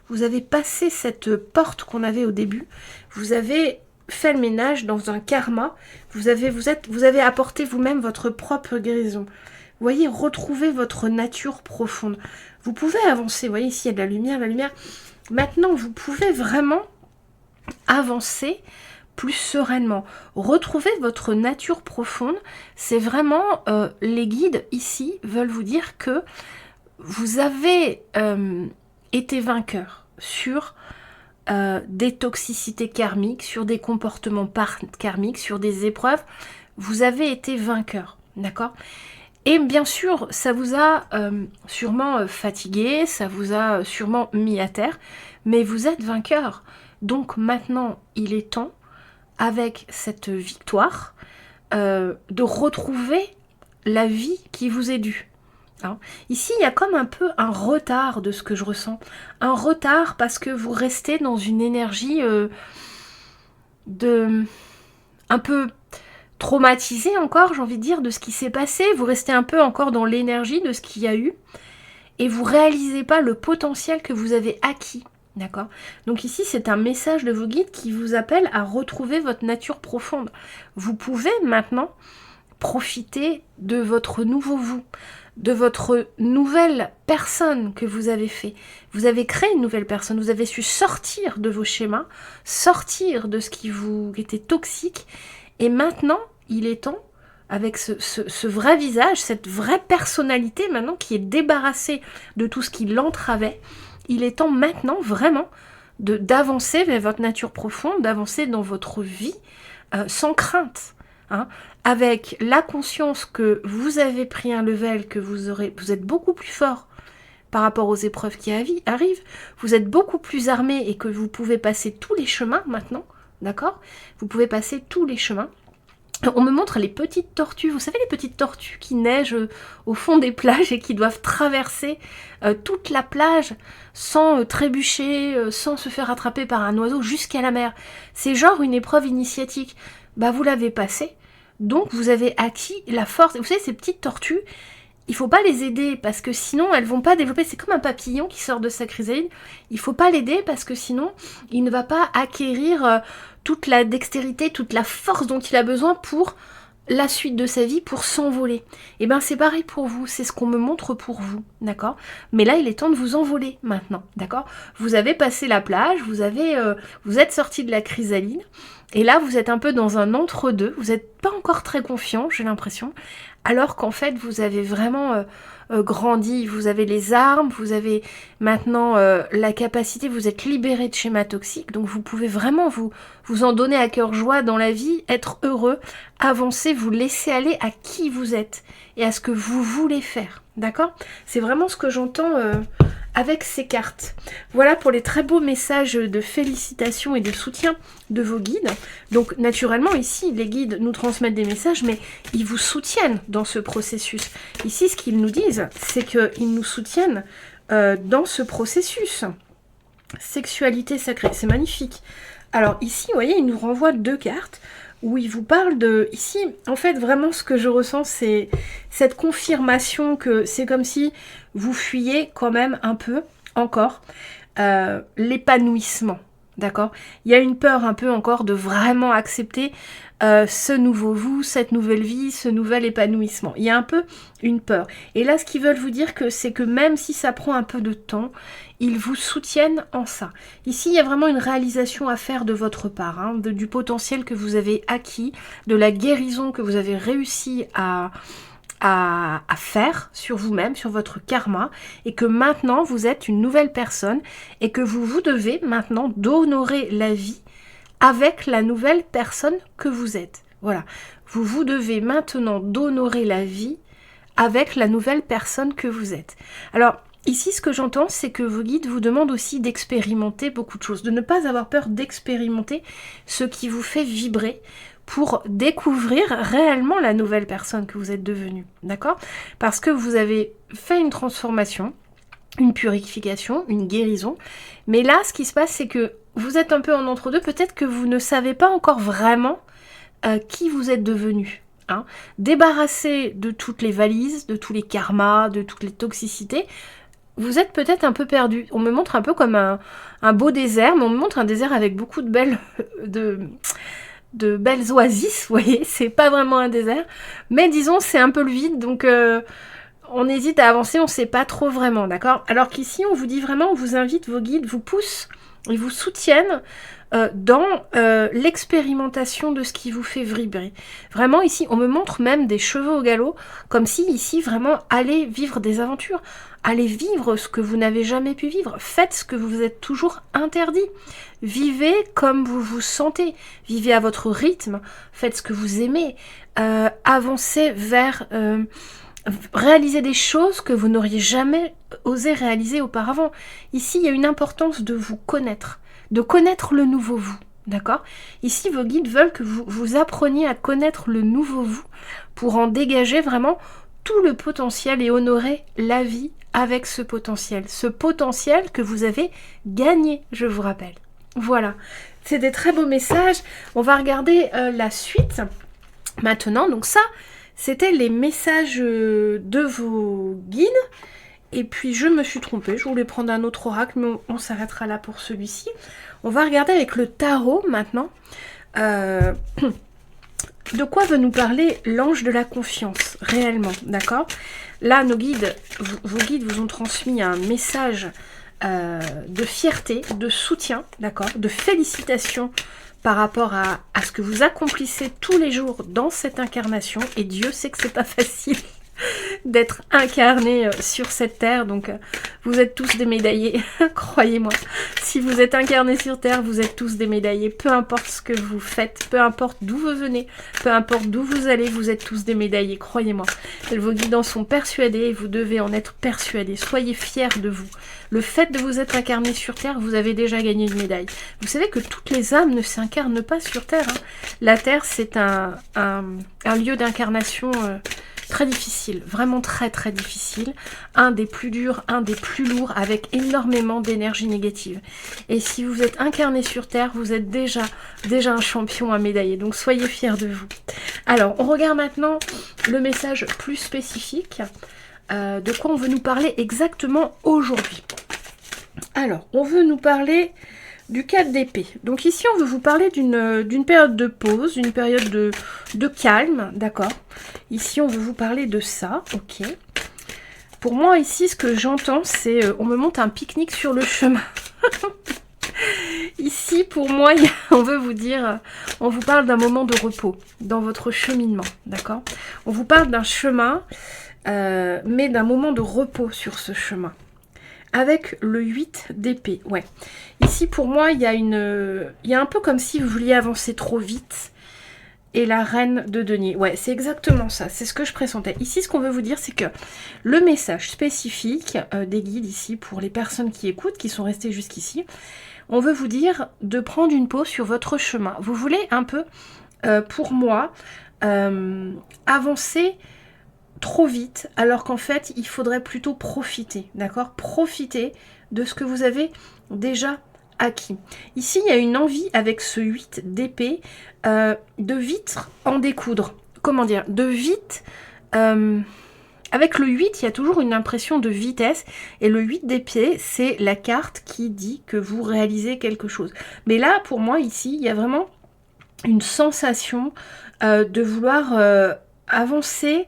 vous avez passé cette porte qu'on avait au début, vous avez fait le ménage dans un karma, vous avez apporté vous-même votre propre guérison. Vous voyez, retrouvez votre nature profonde. Vous pouvez avancer, vous voyez, ici il y a de la lumière. Maintenant, vous pouvez vraiment avancer plus sereinement. Retrouver votre nature profonde, c'est vraiment, les guides ici veulent vous dire que vous avez été vainqueur sur des toxicités karmiques, sur des comportements karmiques, sur des épreuves. Vous avez été vainqueur, d'accord ? Et bien sûr, ça vous a sûrement fatigué, ça vous a sûrement mis à terre, mais vous êtes vainqueur. Donc maintenant, il est temps, avec cette victoire, de retrouver la vie qui vous est due. Hein. Ici, il y a comme un peu un retard de ce que je ressens. Un retard parce que vous restez dans une énergie un peu traumatisé encore, j'ai envie de dire, de ce qui s'est passé. Vous restez un peu encore dans l'énergie de ce qu'il y a eu et vous réalisez pas le potentiel que vous avez acquis. D'accord? Donc ici, c'est un message de vos guides qui vous appelle à retrouver votre nature profonde. Vous pouvez maintenant profiter de votre nouveau vous, de votre nouvelle personne que vous avez fait. Vous avez créé une nouvelle personne, vous avez su sortir de vos schémas, sortir de ce qui vous était toxique. Et maintenant, il est temps, avec ce vrai visage, cette vraie personnalité maintenant qui est débarrassée de tout ce qui l'entravait, il est temps maintenant vraiment d'avancer vers votre nature profonde, d'avancer dans votre vie sans crainte, hein, avec la conscience que vous avez pris un level, que vous êtes beaucoup plus fort par rapport aux épreuves qui arrivent, vous êtes beaucoup plus armé et que vous pouvez passer tous les chemins maintenant. D'accord? Vous pouvez passer tous les chemins. On me montre les petites tortues. Vous savez, les petites tortues qui neigent au fond des plages et qui doivent traverser toute la plage sans trébucher, sans se faire attraper par un oiseau jusqu'à la mer. C'est genre une épreuve initiatique. Bah, vous l'avez passé. Donc, vous avez acquis la force. Et vous savez, ces petites tortues, il faut pas les aider parce que sinon elles vont pas développer. C'est comme un papillon qui sort de sa chrysalide. Il faut pas l'aider parce que sinon il ne va pas acquérir toute la dextérité, toute la force dont il a besoin pour la suite de sa vie, pour s'envoler. Et ben c'est pareil pour vous, c'est ce qu'on me montre pour vous, d'accord? Mais là il est temps de vous envoler maintenant, d'accord? Vous avez passé la plage, vous êtes sorti de la chrysalide. Et là, vous êtes un peu dans un entre-deux, vous n'êtes pas encore très confiant, j'ai l'impression, alors qu'en fait, vous avez vraiment grandi, vous avez les armes, vous avez maintenant la capacité, vous êtes libéré de schémas toxiques, donc vous pouvez vraiment vous en donner à cœur joie dans la vie, être heureux, avancer, vous laisser aller à qui vous êtes et à ce que vous voulez faire, d'accord? C'est vraiment ce que j'entends avec ces cartes. Voilà pour les très beaux messages de félicitations et de soutien de vos guides. Donc naturellement ici les guides nous transmettent des messages mais ils vous soutiennent dans ce processus. Ici ce qu'ils nous disent c'est qu'ils nous soutiennent dans ce processus. Sexualité sacrée, c'est magnifique. Alors ici vous voyez il nous renvoie deux cartes où il vous parle de... Ici, en fait, vraiment, ce que je ressens, c'est cette confirmation que c'est comme si vous fuyiez quand même un peu, encore, l'épanouissement, d'accord? Il y a une peur un peu encore de vraiment accepter ce nouveau vous, cette nouvelle vie, ce nouvel épanouissement. Il y a un peu une peur. Et là, ce qu'ils veulent vous dire, c'est que même si ça prend un peu de temps, ils vous soutiennent en ça. Ici, il y a vraiment une réalisation à faire de votre part, hein, du potentiel que vous avez acquis, de la guérison que vous avez réussi à à faire sur vous-même, sur votre karma, et que maintenant vous êtes une nouvelle personne et que vous devez maintenant d'honorer la vie avec la nouvelle personne que vous êtes. Voilà, vous devez maintenant d'honorer la vie avec la nouvelle personne que vous êtes. Alors, ici, ce que j'entends, c'est que vos guides vous demandent aussi d'expérimenter beaucoup de choses, de ne pas avoir peur d'expérimenter ce qui vous fait vibrer pour découvrir réellement la nouvelle personne que vous êtes devenue, d'accord? Parce que vous avez fait une transformation, une purification, une guérison, mais là, ce qui se passe, c'est que vous êtes un peu en entre-deux, peut-être que vous ne savez pas encore vraiment qui vous êtes devenu. Hein. Débarrassé de toutes les valises, de tous les karmas, de toutes les toxicités, vous êtes peut-être un peu perdu. On me montre un peu comme un beau désert, mais on me montre un désert avec beaucoup de belles oasis, vous voyez, c'est pas vraiment un désert, mais disons c'est un peu le vide, donc on hésite à avancer, on sait pas trop vraiment, d'accord? Alors qu'ici on vous dit vraiment, on vous invite, vos guides vous poussent, ils vous soutiennent dans l'expérimentation de ce qui vous fait vibrer. Vraiment ici, on me montre même des cheveux au galop, comme si ici vraiment allez vivre des aventures, allez vivre ce que vous n'avez jamais pu vivre, faites ce que vous vous êtes toujours interdit, vivez comme vous vous sentez, vivez à votre rythme, faites ce que vous aimez, avancez vers... réaliser des choses que vous n'auriez jamais osé réaliser auparavant. Ici, il y a une importance de vous connaître, de connaître le nouveau vous, d'accord? Ici, vos guides veulent que vous appreniez à connaître le nouveau vous pour en dégager vraiment tout le potentiel et honorer la vie avec ce potentiel que vous avez gagné, je vous rappelle. Voilà, c'est des très beaux messages. On va regarder la suite maintenant. Donc ça, c'était les messages de vos guides. Et puis je me suis trompée, je voulais prendre un autre oracle, mais on s'arrêtera là pour celui-ci. On va regarder avec le tarot maintenant. De quoi veut nous parler l'ange de la confiance, réellement, d'accord? Là, nos guides, vos guides vous ont transmis un message de fierté, de soutien, d'accord? De félicitations par rapport à ce que vous accomplissez tous les jours dans cette incarnation. Et Dieu sait que c'est pas facile d'être incarné sur cette terre, donc vous êtes tous des médaillés, croyez-moi. Si vous êtes incarné sur terre, vous êtes tous des médaillés, peu importe ce que vous faites, peu importe d'où vous venez, peu importe d'où vous allez, vous êtes tous des médaillés, croyez-moi. Vos guides en sont persuadés et vous devez en être persuadés, soyez fiers de vous. Le fait de vous être incarné sur terre, vous avez déjà gagné une médaille. Vous savez que toutes les âmes ne s'incarnent pas sur terre. Hein. La terre, c'est un lieu d'incarnation très difficile, vraiment très très difficile, un des plus durs, un des plus lourds, avec énormément d'énergie négative. Et si vous êtes incarné sur Terre, vous êtes déjà un champion à médailler, donc soyez fiers de vous. Alors, on regarde maintenant le message plus spécifique, de quoi on veut nous parler exactement aujourd'hui. Alors, on veut nous parler du 4 d'épée. Donc ici, on veut vous parler d'une période de pause, d'une période de calme, d'accord? Ici, on veut vous parler de ça, ok? Pour moi, ici, ce que j'entends, c'est... on me montre un pique-nique sur le chemin. Ici, pour moi, on veut vous dire... on vous parle d'un moment de repos dans votre cheminement, d'accord? On vous parle d'un chemin, mais d'un moment de repos sur ce chemin. Avec le 8 d'épée, ouais. Ici, pour moi, il y a un peu comme si vous vouliez avancer trop vite. Et la reine de denier. Ouais, c'est exactement ça. C'est ce que je pressentais. Ici, ce qu'on veut vous dire, c'est que le message spécifique des guides ici, pour les personnes qui écoutent, qui sont restées jusqu'ici, on veut vous dire de prendre une pause sur votre chemin. Vous voulez un peu, pour moi, avancer trop vite, alors qu'en fait, il faudrait plutôt profiter, d'accord? Profiter de ce que vous avez déjà acquis. Ici, il y a une envie avec ce 8 d'épée de vite en découdre. Comment dire? De vite... avec le 8, il y a toujours une impression de vitesse. Et le 8 d'épée, c'est la carte qui dit que vous réalisez quelque chose. Mais là, pour moi, ici, il y a vraiment une sensation de vouloir avancer,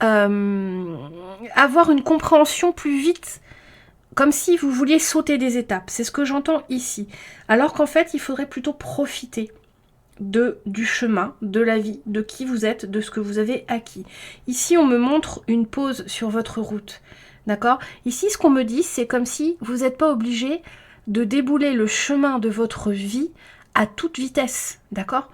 avoir une compréhension plus vite, comme si vous vouliez sauter des étapes. C'est ce que j'entends ici. Alors qu'en fait, il faudrait plutôt profiter. du chemin, de la vie, de qui vous êtes, de ce que vous avez acquis. Ici, on me montre une pause sur votre route. D'accord? Ici, ce qu'on me dit, c'est comme si vous n'êtes pas obligé de débouler le chemin de votre vie à toute vitesse. D'accord?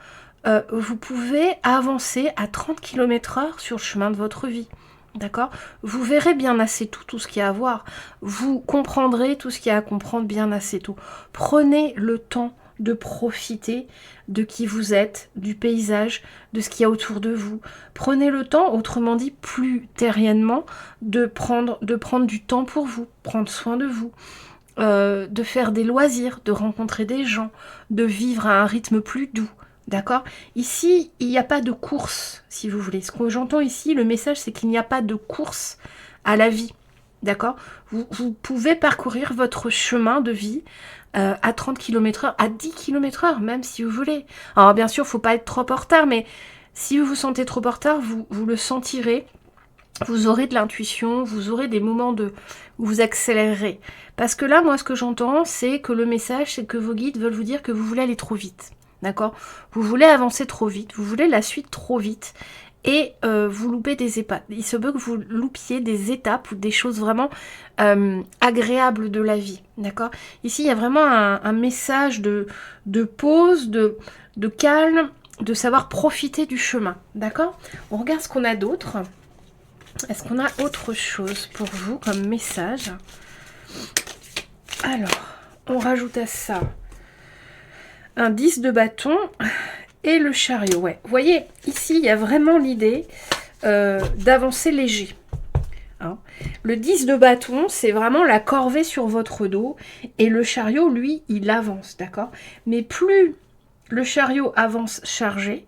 Vous pouvez avancer à 30 km/h sur le chemin de votre vie. D'accord? Vous verrez bien assez tout ce qu'il y a à voir. Vous comprendrez tout ce qu'il y a à comprendre bien assez tôt. Prenez le temps de profiter de qui vous êtes, du paysage, de ce qu'il y a autour de vous. Prenez le temps, autrement dit plus terriennement, de prendre du temps pour vous, prendre soin de vous, de faire des loisirs, de rencontrer des gens, de vivre à un rythme plus doux. D'accord? Ici, il n'y a pas de course, si vous voulez. Ce que j'entends ici, le message, c'est qu'il n'y a pas de course à la vie. D'accord? Vous pouvez parcourir votre chemin de vie à 30 km/h, à 10 km/h, même si vous voulez. Alors bien sûr, il ne faut pas être trop en retard, mais si vous vous sentez trop en retard, vous le sentirez. Vous aurez de l'intuition, vous aurez des moments où vous accélérerez. Parce que là, moi, ce que j'entends, c'est que le message, c'est que vos guides veulent vous dire que vous voulez aller trop vite. D'accord? Vous voulez avancer trop vite, vous voulez la suite trop vite, et vous loupez des étapes. Il se peut que vous loupiez des étapes ou des choses vraiment agréables de la vie. D'accord? Ici, il y a vraiment un message de pause, de calme, de savoir profiter du chemin. D'accord? On regarde ce qu'on a d'autre. Est-ce qu'on a autre chose pour vous comme message? Alors, on rajoute à ça un 10 de bâton et le chariot. Ouais, vous voyez, ici, il y a vraiment l'idée d'avancer léger. Hein. Le 10 de bâton, c'est vraiment la corvée sur votre dos. Et le chariot, lui, il avance, d'accord? Mais plus le chariot avance chargé,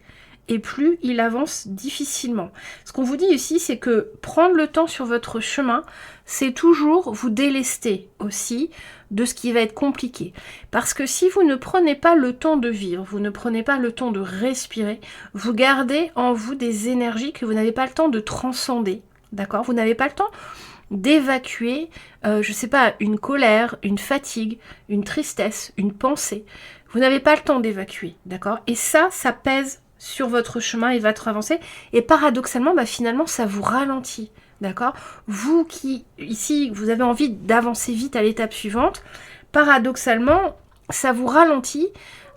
et plus il avance difficilement. Ce qu'on vous dit ici, c'est que prendre le temps sur votre chemin, c'est toujours vous délester aussi de ce qui va être compliqué. Parce que si vous ne prenez pas le temps de vivre, vous ne prenez pas le temps de respirer, vous gardez en vous des énergies que vous n'avez pas le temps de transcender. D'accord? Vous n'avez pas le temps d'évacuer, je sais pas, une colère, une fatigue, une tristesse, une pensée. Vous n'avez pas le temps d'évacuer. D'accord? Et ça pèse sur votre chemin et votre avancée. Et paradoxalement, finalement, ça vous ralentit. D'accord? Vous qui, ici, vous avez envie d'avancer vite à l'étape suivante, paradoxalement, ça vous ralentit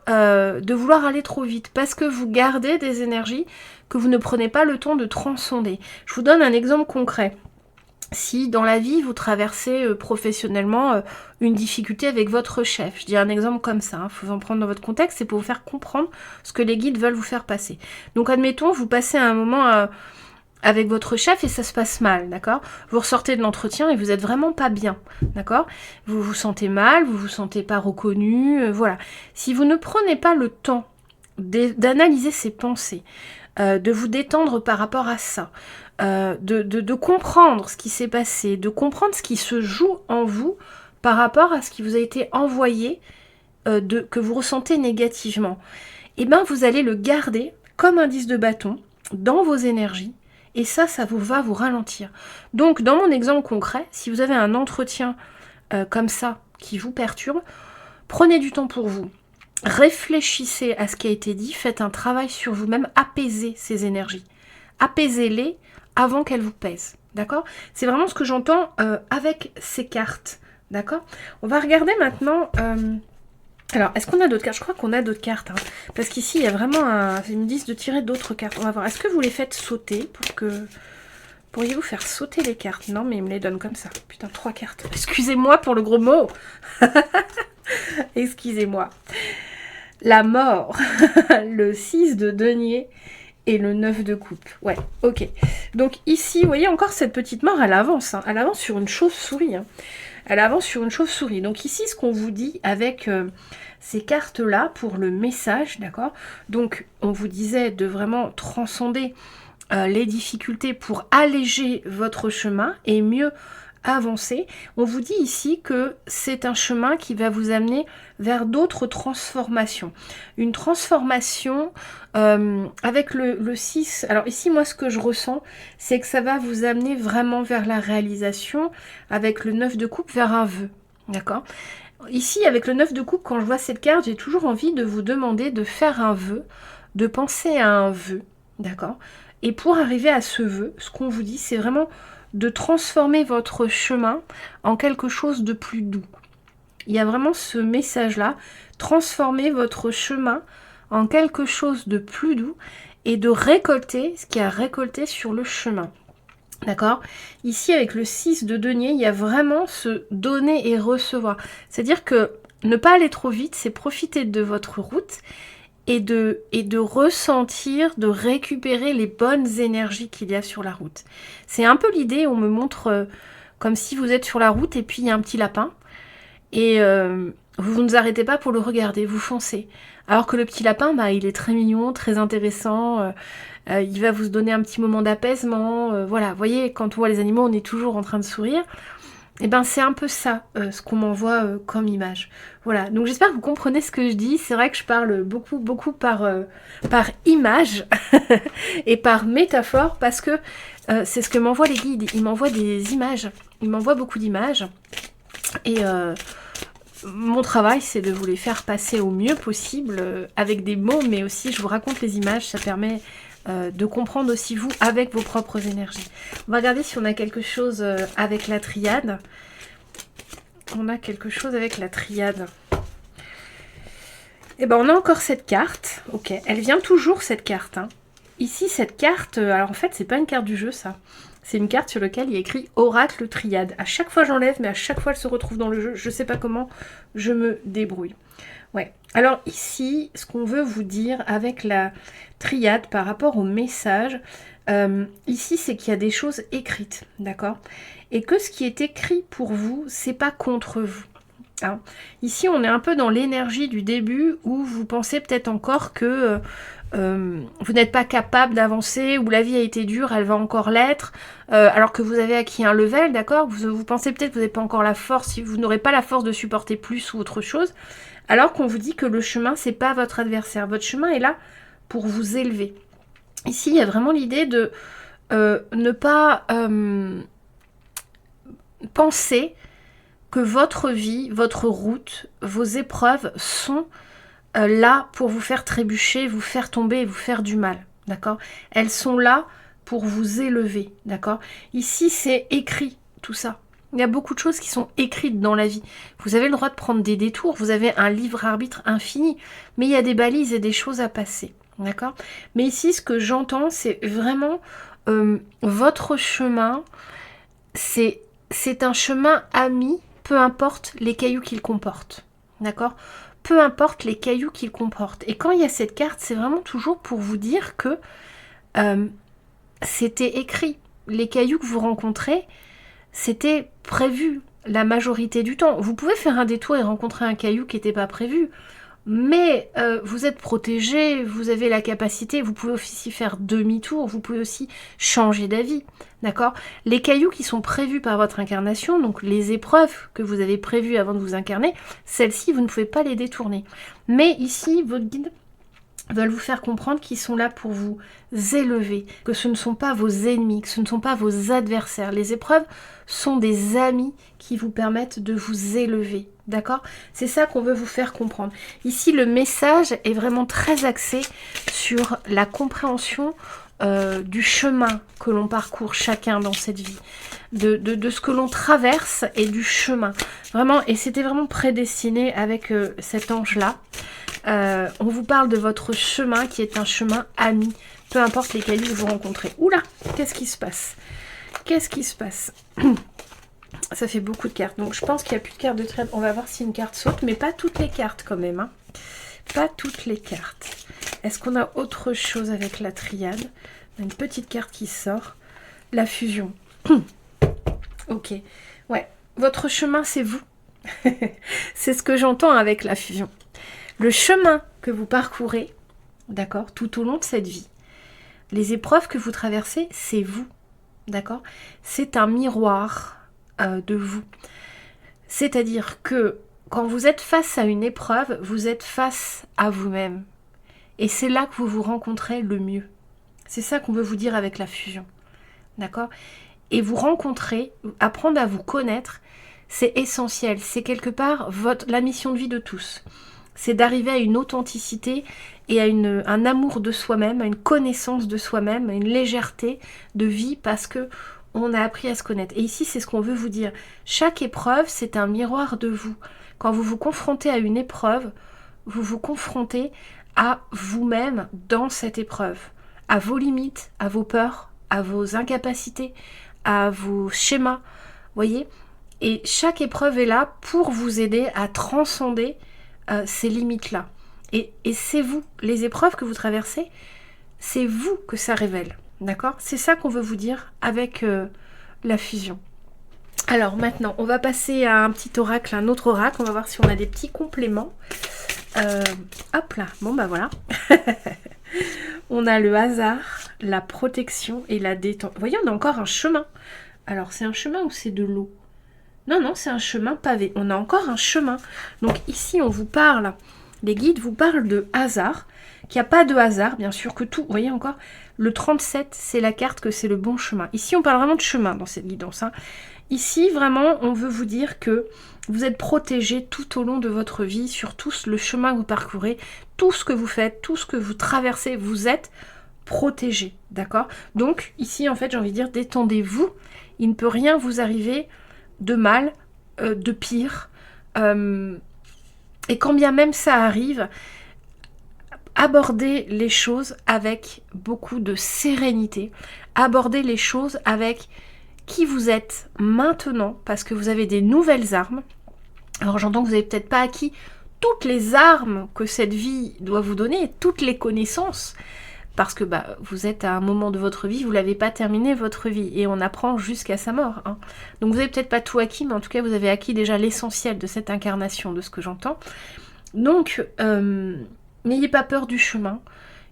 de vouloir aller trop vite. Parce que vous gardez des énergies que vous ne prenez pas le temps de transcender. Je vous donne un exemple concret. Si dans la vie, vous traversez professionnellement une difficulté avec votre chef, je dis un exemple comme ça, il faut en prendre dans votre contexte, c'est pour vous faire comprendre ce que les guides veulent vous faire passer. Donc admettons, vous passez un moment avec votre chef et ça se passe mal, d'accord? Vous ressortez de l'entretien et vous êtes vraiment pas bien, d'accord? Vous vous sentez mal, vous vous sentez pas reconnu, voilà. Si vous ne prenez pas le temps d'analyser ces pensées, de vous détendre par rapport à ça, de comprendre ce qui s'est passé, de comprendre ce qui se joue en vous par rapport à ce qui vous a été envoyé, que vous ressentez négativement, et bien vous allez le garder comme un 10 de bâton dans vos énergies, et ça va vous ralentir. Donc dans mon exemple concret, si vous avez un entretien comme ça qui vous perturbe, prenez du temps pour vous. Réfléchissez à ce qui a été dit, faites un travail sur vous-même, apaisez ces énergies. Apaisez-les avant qu'elles vous pèsent, d'accord? C'est vraiment ce que j'entends avec ces cartes, d'accord? On va regarder maintenant... Alors, est-ce qu'on a d'autres cartes? Je crois qu'on a d'autres cartes, hein, parce qu'ici, il y a vraiment un... Ils me disent de tirer d'autres cartes. On va voir. Est-ce que vous les faites sauter pour que... Pourriez-vous faire sauter les cartes? Non, mais ils me les donnent comme ça. Putain, 3 cartes. Excusez-moi pour le gros mot. Excusez-moi. La mort. Le 6 de denier. Et le 9 de coupe. Ouais, ok. Donc ici, vous voyez encore cette petite mort, elle avance. Hein. Elle avance sur une chauve-souris. Hein. Elle avance sur une chauve-souris. Donc ici, ce qu'on vous dit avec ces cartes-là pour le message, d'accord? Donc, on vous disait de vraiment transcender les difficultés pour alléger votre chemin et mieux avancer. On vous dit ici que c'est un chemin qui va vous amener vers d'autres transformations. Une transformation avec le 6. Alors ici, moi, ce que je ressens, c'est que ça va vous amener vraiment vers la réalisation, avec le 9 de coupe, vers un vœu. D'accord? Ici, avec le 9 de coupe, quand je vois cette carte, j'ai toujours envie de vous demander de faire un vœu, de penser à un vœu, d'accord? Et pour arriver à ce vœu, ce qu'on vous dit, c'est vraiment de transformer votre chemin en quelque chose de plus doux. Il y a vraiment ce message-là, transformer votre chemin en quelque chose de plus doux et de récolter ce qu'il y a récolté sur le chemin. D'accord? Ici, avec le 6 de denier, il y a vraiment ce donner et recevoir. C'est-à-dire que ne pas aller trop vite, c'est profiter de votre route et de ressentir, de récupérer les bonnes énergies qu'il y a sur la route. C'est un peu l'idée, on me montre comme si vous êtes sur la route et puis il y a un petit lapin. Et vous ne vous arrêtez pas pour le regarder, vous foncez. Alors que le petit lapin, bah, il est très mignon, très intéressant, il va vous donner un petit moment d'apaisement. Voilà, vous voyez, quand on voit les animaux, on est toujours en train de sourire. Et ben c'est un peu ça, ce qu'on m'envoie comme image. Voilà, donc j'espère que vous comprenez ce que je dis. C'est vrai que je parle beaucoup par image et par métaphore, parce que c'est ce que m'envoient les guides. Ils m'envoient des images, ils m'envoient beaucoup d'images. Et mon travail, c'est de vous les faire passer au mieux possible avec des mots, mais aussi je vous raconte les images, ça permet de comprendre aussi vous avec vos propres énergies. On va regarder si on a quelque chose avec la triade. On a quelque chose avec la triade. Et ben on a encore cette carte. Ok, elle vient toujours cette carte. Hein. Ici cette carte, alors en fait c'est pas une carte du jeu ça. C'est une carte sur laquelle il y a écrit Oracle Triade. À chaque fois j'enlève, mais à chaque fois elle se retrouve dans le jeu. Je sais pas comment je me débrouille. Ouais. Alors ici, ce qu'on veut vous dire avec la triade par rapport au message, ici c'est qu'il y a des choses écrites, d'accord? Et que ce qui est écrit pour vous, c'est pas contre vous. Hein. Ici on est un peu dans l'énergie du début où vous pensez peut-être encore que vous n'êtes pas capable d'avancer, ou la vie a été dure, elle va encore l'être, alors que vous avez acquis un level, d'accord? Vous pensez peut-être que vous n'avez pas encore la force, si vous n'aurez pas la force de supporter plus ou autre chose, alors qu'on vous dit que le chemin, c'est pas votre adversaire. Votre chemin est là pour vous élever. Ici, il y a vraiment l'idée de ne pas penser que votre vie, votre route, vos épreuves sont là pour vous faire trébucher, vous faire tomber et vous faire du mal, d'accord? Elles sont là pour vous élever, d'accord? Ici, c'est écrit, tout ça. Il y a beaucoup de choses qui sont écrites dans la vie. Vous avez le droit de prendre des détours, vous avez un libre arbitre infini, mais il y a des balises et des choses à passer, d'accord? Mais ici, ce que j'entends, c'est vraiment votre chemin, c'est un chemin ami, peu importe les cailloux qu'il comporte, d'accord? Peu importe les cailloux qu'il comporte. Et quand il y a cette carte, c'est vraiment toujours pour vous dire que c'était écrit. Les cailloux que vous rencontrez, c'était prévu la majorité du temps. Vous pouvez faire un détour et rencontrer un caillou qui n'était pas prévu, mais vous êtes protégé, vous avez la capacité, vous pouvez aussi faire demi-tour, vous pouvez aussi changer d'avis, d'accord? Les cailloux qui sont prévus par votre incarnation, donc les épreuves que vous avez prévues avant de vous incarner, celles-ci, vous ne pouvez pas les détourner. Mais ici, votre guide veulent vous faire comprendre qu'ils sont là pour vous élever, que ce ne sont pas vos ennemis, que ce ne sont pas vos adversaires. Les épreuves sont des amis qui vous permettent de vous élever, d'accord? C'est ça qu'on veut vous faire comprendre. Ici, le message est vraiment très axé sur la compréhension du chemin que l'on parcourt chacun dans cette vie, de ce que l'on traverse et du chemin. Vraiment, et c'était vraiment prédestiné avec cet ange-là. On vous parle de votre chemin qui est un chemin ami, peu importe les cailloux que vous rencontrez. Oula, qu'est-ce qui se passe? Qu'est-ce qui se passe? Ça fait beaucoup de cartes, donc je pense qu'il n'y a plus de cartes de trade. On va voir si une carte saute, mais pas toutes les cartes quand même. Hein. Pas toutes les cartes. Est-ce qu'on a autre chose avec la triade? On a une petite carte qui sort. La fusion. Ok. Ouais. Votre chemin, c'est vous. C'est ce que j'entends avec la fusion. Le chemin que vous parcourez, d'accord, tout au long de cette vie, les épreuves que vous traversez, c'est vous, d'accord? C'est un miroir de vous. C'est-à-dire que quand vous êtes face à une épreuve, vous êtes face à vous-même. Et c'est là que vous vous rencontrez le mieux. C'est ça qu'on veut vous dire avec la fusion, d'accord? Et vous rencontrer, apprendre à vous connaître, c'est essentiel. C'est quelque part la mission de vie de tous. C'est d'arriver à une authenticité et à un amour de soi-même, à une connaissance de soi-même, à une légèreté de vie parce que on a appris à se connaître. Et ici, c'est ce qu'on veut vous dire. Chaque épreuve, c'est un miroir de vous. Quand vous vous confrontez à une épreuve, vous vous confrontez à vous-même dans cette épreuve, à vos limites, à vos peurs, à vos incapacités, à vos schémas, voyez. Et chaque épreuve est là pour vous aider à transcender ces limites-là. Et c'est vous, les épreuves que vous traversez, c'est vous que ça révèle, d'accord? C'est ça qu'on veut vous dire avec la fusion. Alors maintenant, on va passer à un petit oracle, un autre oracle. On va voir si on a des petits compléments. Hop là, bon bah voilà. On a le hasard, la protection et la détente. Vous voyez, on a encore un chemin. Alors, c'est un chemin ou c'est de l'eau? Non, non, c'est un chemin pavé. On a encore un chemin. Donc ici, on vous parle, les guides vous parlent de hasard, qu'il n'y a pas de hasard, bien sûr que tout. Vous voyez encore, le 37, c'est la carte que c'est le bon chemin. Ici, on parle vraiment de chemin dans cette guidance. Hein. Ici, vraiment, on veut vous dire que vous êtes protégé tout au long de votre vie, sur tout le chemin que vous parcourez, tout ce que vous faites, tout ce que vous traversez, vous êtes protégé, d'accord? Donc, ici, en fait, j'ai envie de dire, détendez-vous. Il ne peut rien vous arriver de mal, de pire. Et quand bien même ça arrive, abordez les choses avec beaucoup de sérénité. Abordez les choses avec qui vous êtes maintenant, parce que vous avez des nouvelles armes. Alors j'entends que vous n'avez peut-être pas acquis toutes les armes que cette vie doit vous donner, toutes les connaissances, parce que vous êtes à un moment de votre vie, vous n'avez pas terminé votre vie, et on apprend jusqu'à sa mort. Hein. Donc vous n'avez peut-être pas tout acquis, mais en tout cas vous avez acquis déjà l'essentiel de cette incarnation, de ce que j'entends. Donc n'ayez pas peur du chemin,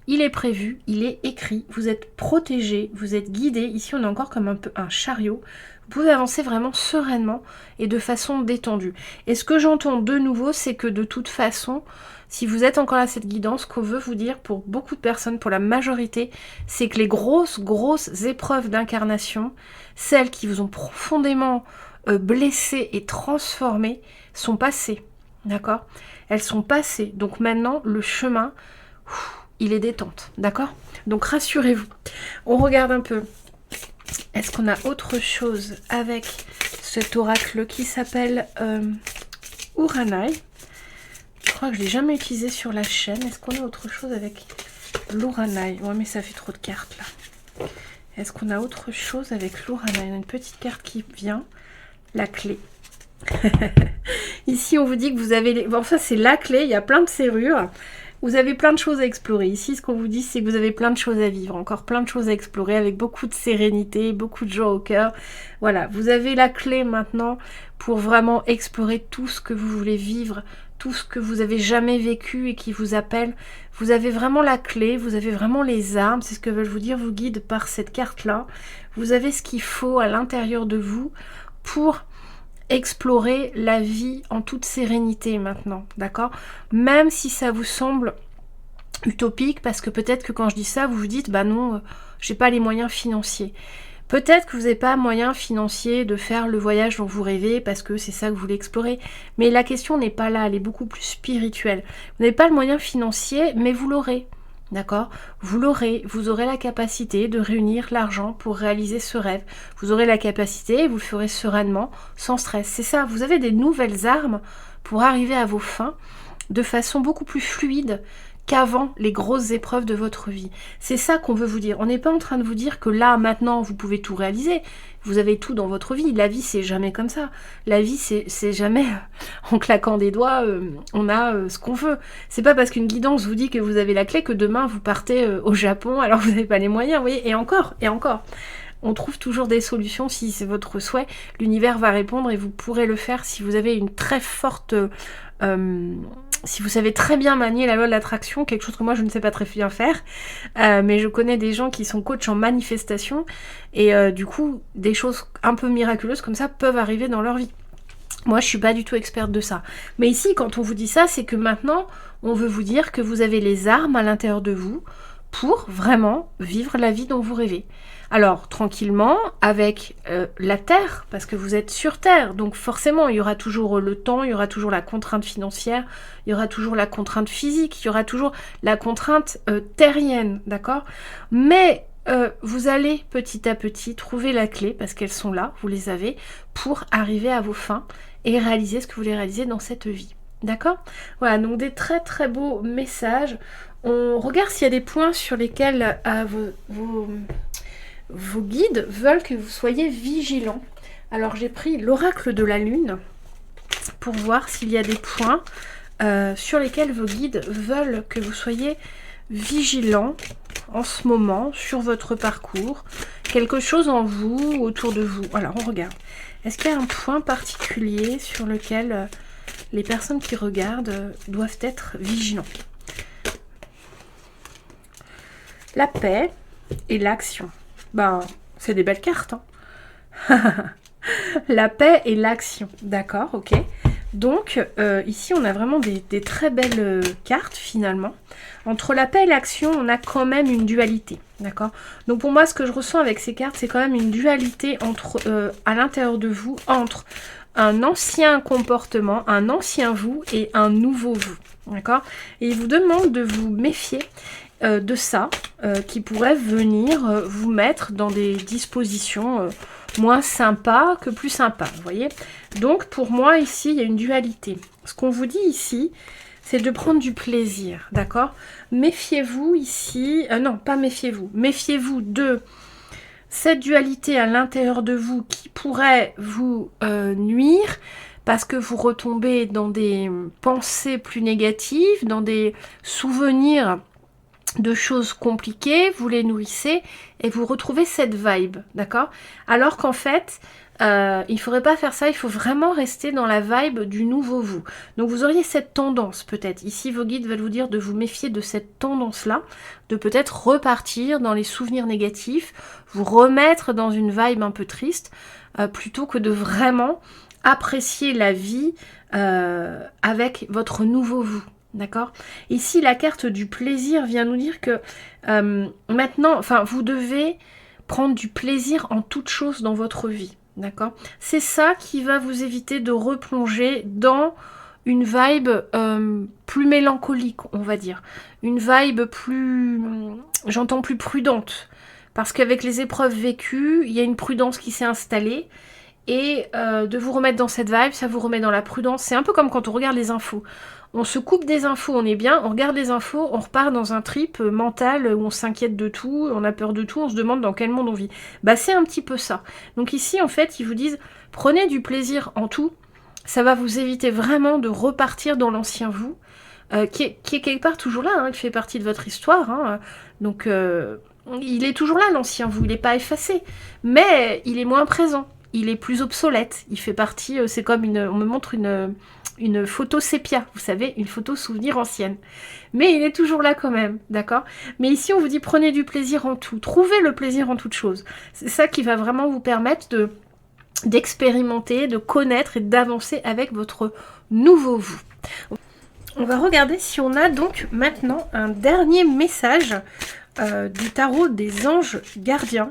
il est prévu, il est écrit, vous êtes protégé, vous êtes guidé. Ici on est encore comme un peu un chariot. Vous pouvez avancer vraiment sereinement et de façon détendue. Et ce que j'entends de nouveau, c'est que de toute façon, si vous êtes encore à cette guidance, qu'on veut vous dire pour beaucoup de personnes, pour la majorité, c'est que les grosses épreuves d'incarnation, celles qui vous ont profondément blessé et transformé, sont passées. D'accord? Elles sont passées. Donc maintenant, le chemin, il est détente. D'accord? Donc rassurez-vous. On regarde un peu. Est-ce qu'on a autre chose avec cet oracle qui s'appelle Uranai? Je crois que je ne l'ai jamais utilisé sur la chaîne. Est-ce qu'on a autre chose avec l'Uranai? Ouais, mais ça fait trop de cartes là. Est-ce qu'on a autre chose avec l'Uranai? On a une petite carte qui vient. La clé. Ici, on vous dit que vous avez... Bon, ça, c'est la clé. Il y a plein de serrures. Vous avez plein de choses à explorer. Ici, ce qu'on vous dit, c'est que vous avez plein de choses à vivre. Encore plein de choses à explorer avec beaucoup de sérénité, beaucoup de joie au cœur. Voilà, vous avez la clé maintenant pour vraiment explorer tout ce que vous voulez vivre, tout ce que vous avez jamais vécu et qui vous appelle. Vous avez vraiment la clé, vous avez vraiment les armes. C'est ce que veulent vous dire vos guides par cette carte-là. Vous avez ce qu'il faut à l'intérieur de vous pour explorer la vie en toute sérénité maintenant, d'accord? Même si ça vous semble utopique, parce que peut-être que quand je dis ça, vous vous dites, bah non, j'ai pas les moyens financiers. Peut-être que vous n'avez pas moyens financiers de faire le voyage dont vous rêvez, parce que c'est ça que vous voulez explorer. Mais la question n'est pas là, elle est beaucoup plus spirituelle. Vous n'avez pas le moyen financier, mais vous l'aurez. D'accord? Vous l'aurez, vous aurez la capacité de réunir l'argent pour réaliser ce rêve. Vous aurez la capacité et vous le ferez sereinement, sans stress. C'est ça, vous avez des nouvelles armes pour arriver à vos fins de façon beaucoup plus fluide qu'avant les grosses épreuves de votre vie. C'est ça qu'on veut vous dire. On n'est pas en train de vous dire que là, maintenant, vous pouvez tout réaliser. Vous avez tout dans votre vie. La vie, c'est jamais comme ça. La vie, c'est jamais en claquant des doigts, on a ce qu'on veut. C'est pas parce qu'une guidance vous dit que vous avez la clé que demain, vous partez au Japon alors vous n'avez pas les moyens. Vous voyez, et encore. On trouve toujours des solutions si c'est votre souhait. L'univers va répondre et vous pourrez le faire si vous avez une très forte... si vous savez très bien manier la loi de l'attraction, quelque chose que moi je ne sais pas très bien faire, mais je connais des gens qui sont coachs en manifestation et du coup des choses un peu miraculeuses comme ça peuvent arriver dans leur vie. Moi je suis pas du tout experte de ça. Mais ici quand on vous dit ça, c'est que maintenant on veut vous dire que vous avez les armes à l'intérieur de vous pour vraiment vivre la vie dont vous rêvez. Alors, tranquillement, avec la Terre, parce que vous êtes sur Terre, donc forcément, il y aura toujours le temps, il y aura toujours la contrainte financière, il y aura toujours la contrainte physique, il y aura toujours la contrainte terrienne, d'accord? Mais vous allez petit à petit trouver la clé, parce qu'elles sont là, vous les avez, pour arriver à vos fins et réaliser ce que vous voulez réaliser dans cette vie. D'accord? Voilà, donc des très très beaux messages. On regarde s'il y a des points sur lesquels vos guides veulent que vous soyez vigilants. Alors j'ai pris l'oracle de la lune pour voir s'il y a des points sur lesquels vos guides veulent que vous soyez vigilants en ce moment sur votre parcours. Quelque chose en vous, autour de vous. Alors on regarde. Est-ce qu'il y a un point particulier sur lequel les personnes qui regardent doivent être vigilants? La paix et l'action. Ben, c'est des belles cartes. Hein. La paix et l'action. D'accord, ok. Donc, ici, on a vraiment des très belles cartes, finalement. Entre la paix et l'action, on a quand même une dualité. D'accord? Donc, pour moi, ce que je ressens avec ces cartes, c'est quand même une dualité entre, à l'intérieur de vous, entre un ancien comportement, un ancien vous et un nouveau vous. D'accord? Et il vous demande de vous méfier de ça, qui pourrait venir vous mettre dans des dispositions moins sympas que plus sympas, vous voyez. Donc pour moi ici il y a une dualité. Ce qu'on vous dit ici, c'est de prendre du plaisir, d'accord? Méfiez-vous ici, non pas méfiez-vous, méfiez-vous de cette dualité à l'intérieur de vous qui pourrait vous nuire, parce que vous retombez dans des pensées plus négatives, dans des souvenirs de choses compliquées, vous les nourrissez et vous retrouvez cette vibe, d'accord? Alors qu'en fait, il ne faudrait pas faire ça, il faut vraiment rester dans la vibe du nouveau vous. Donc vous auriez cette tendance peut-être, ici vos guides veulent vous dire de vous méfier de cette tendance-là, de peut-être repartir dans les souvenirs négatifs, vous remettre dans une vibe un peu triste, plutôt que de vraiment apprécier la vie avec votre nouveau vous. D'accord? Ici, la carte du plaisir vient nous dire que maintenant, enfin, vous devez prendre du plaisir en toute chose dans votre vie. D'accord? C'est ça qui va vous éviter de replonger dans une vibe plus mélancolique, on va dire. Une vibe plus, j'entends plus prudente. Parce qu'avec les épreuves vécues, il y a une prudence qui s'est installée. Et de vous remettre dans cette vibe, ça vous remet dans la prudence. C'est un peu comme quand on regarde les infos. On se coupe des infos, on est bien, on regarde les infos, on repart dans un trip mental où on s'inquiète de tout, on a peur de tout, on se demande dans quel monde on vit. Bah c'est un petit peu ça. Donc ici en fait ils vous disent prenez du plaisir en tout, ça va vous éviter vraiment de repartir dans l'ancien vous, qui est quelque part toujours là, hein, qui fait partie de votre histoire. Hein, donc il est toujours là l'ancien vous, il n'est pas effacé, mais il est moins présent. Il est plus obsolète, il fait partie, c'est comme on me montre une photo sépia, vous savez, une photo souvenir ancienne. Mais il est toujours là quand même, d'accord? Mais ici, on vous dit prenez du plaisir en tout, trouvez le plaisir en toute chose. C'est ça qui va vraiment vous permettre d'expérimenter, de connaître et d'avancer avec votre nouveau vous. On va regarder si on a donc maintenant un dernier message du tarot des anges gardiens.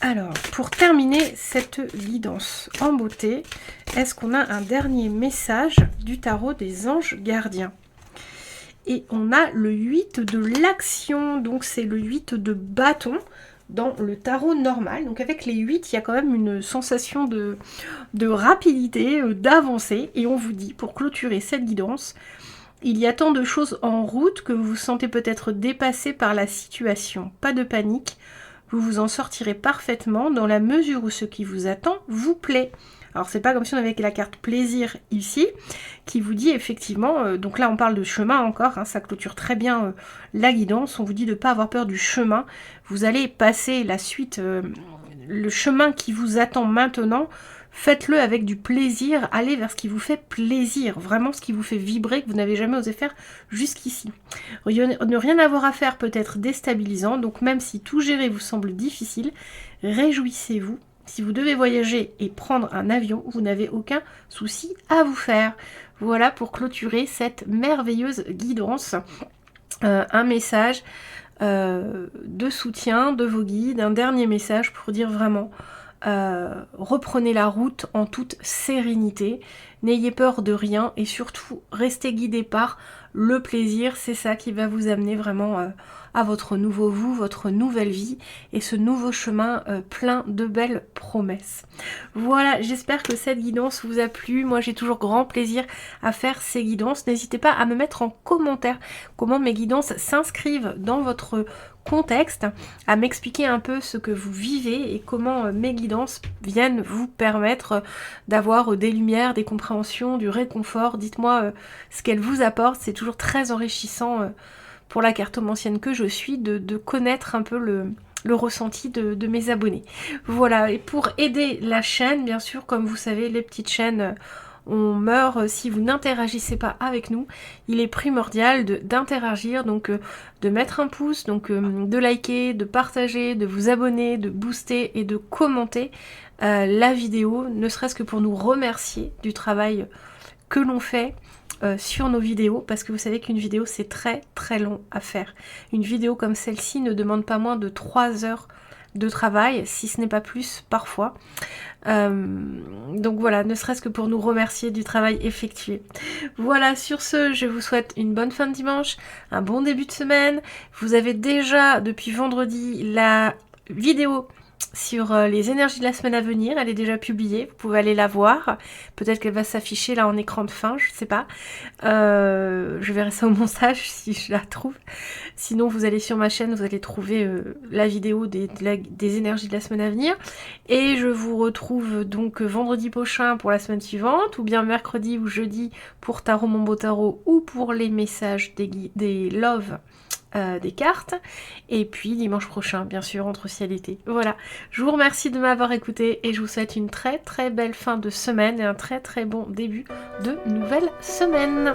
Alors, pour terminer cette guidance en beauté, est-ce qu'on a un dernier message du tarot des anges gardiens? Et on a le 8 de l'action, donc c'est le 8 de bâton dans le tarot normal. Donc avec les 8, il y a quand même une sensation de rapidité, d'avancée. Et on vous dit, pour clôturer cette guidance, il y a tant de choses en route que vous vous sentez peut-être dépassé par la situation. Pas de panique. Vous vous en sortirez parfaitement dans la mesure où ce qui vous attend vous plaît. Alors c'est pas comme si on avait la carte plaisir ici, qui vous dit effectivement, donc là on parle de chemin encore, hein, ça clôture très bien la guidance, on vous dit de ne pas avoir peur du chemin, vous allez passer la suite, le chemin qui vous attend maintenant, faites-le avec du plaisir, allez vers ce qui vous fait plaisir, vraiment ce qui vous fait vibrer, que vous n'avez jamais osé faire jusqu'ici. Ne rien avoir à faire peut être déstabilisant, donc même si tout gérer vous semble difficile, réjouissez-vous. Si vous devez voyager et prendre un avion, vous n'avez aucun souci à vous faire. Voilà pour clôturer cette merveilleuse guidance. un message de soutien de vos guides, un dernier message pour dire vraiment reprenez la route en toute sérénité, n'ayez peur de rien et surtout restez guidés par le plaisir, c'est ça qui va vous amener vraiment à votre nouveau vous, votre nouvelle vie et ce nouveau chemin plein de belles promesses. Voilà, j'espère que cette guidance vous a plu. Moi j'ai toujours grand plaisir à faire ces guidances. N'hésitez pas à me mettre en commentaire comment mes guidances s'inscrivent dans votre contexte, à m'expliquer un peu ce que vous vivez et comment mes guidances viennent vous permettre d'avoir des lumières, des compréhensions, du réconfort. Dites-moi ce qu'elles vous apportent, c'est toujours très enrichissant pour la cartomancienne que je suis de connaître un peu le ressenti de mes abonnés. Voilà, et pour aider la chaîne, bien sûr, comme vous savez, les petites chaînes on meurt si vous n'interagissez pas avec nous. Il est primordial d'interagir, donc de mettre un pouce, donc de liker, de partager, de vous abonner, de booster et de commenter la vidéo, ne serait-ce que pour nous remercier du travail que l'on fait sur nos vidéos, parce que vous savez qu'une vidéo c'est très très long à faire. Une vidéo comme celle-ci ne demande pas moins de 3 heures de travail, si ce n'est pas plus parfois. Donc voilà, ne serait-ce que pour nous remercier du travail effectué. Voilà, sur ce, je vous souhaite une bonne fin de dimanche, un bon début de semaine. Vous avez déjà, depuis vendredi, la vidéo sur les énergies de la semaine à venir, elle est déjà publiée, vous pouvez aller la voir, peut-être qu'elle va s'afficher là en écran de fin, je sais pas, je verrai ça au montage si je la trouve, sinon vous allez sur ma chaîne, vous allez trouver la vidéo des énergies de la semaine à venir, et je vous retrouve donc vendredi prochain pour la semaine suivante, ou bien mercredi ou jeudi pour Tarot Mon Beau Tarot, ou pour les messages des loves, des cartes, et puis dimanche prochain bien sûr entre ciel et été. Voilà, je vous remercie de m'avoir écouté et je vous souhaite une très très belle fin de semaine et un très très bon début de nouvelle semaine.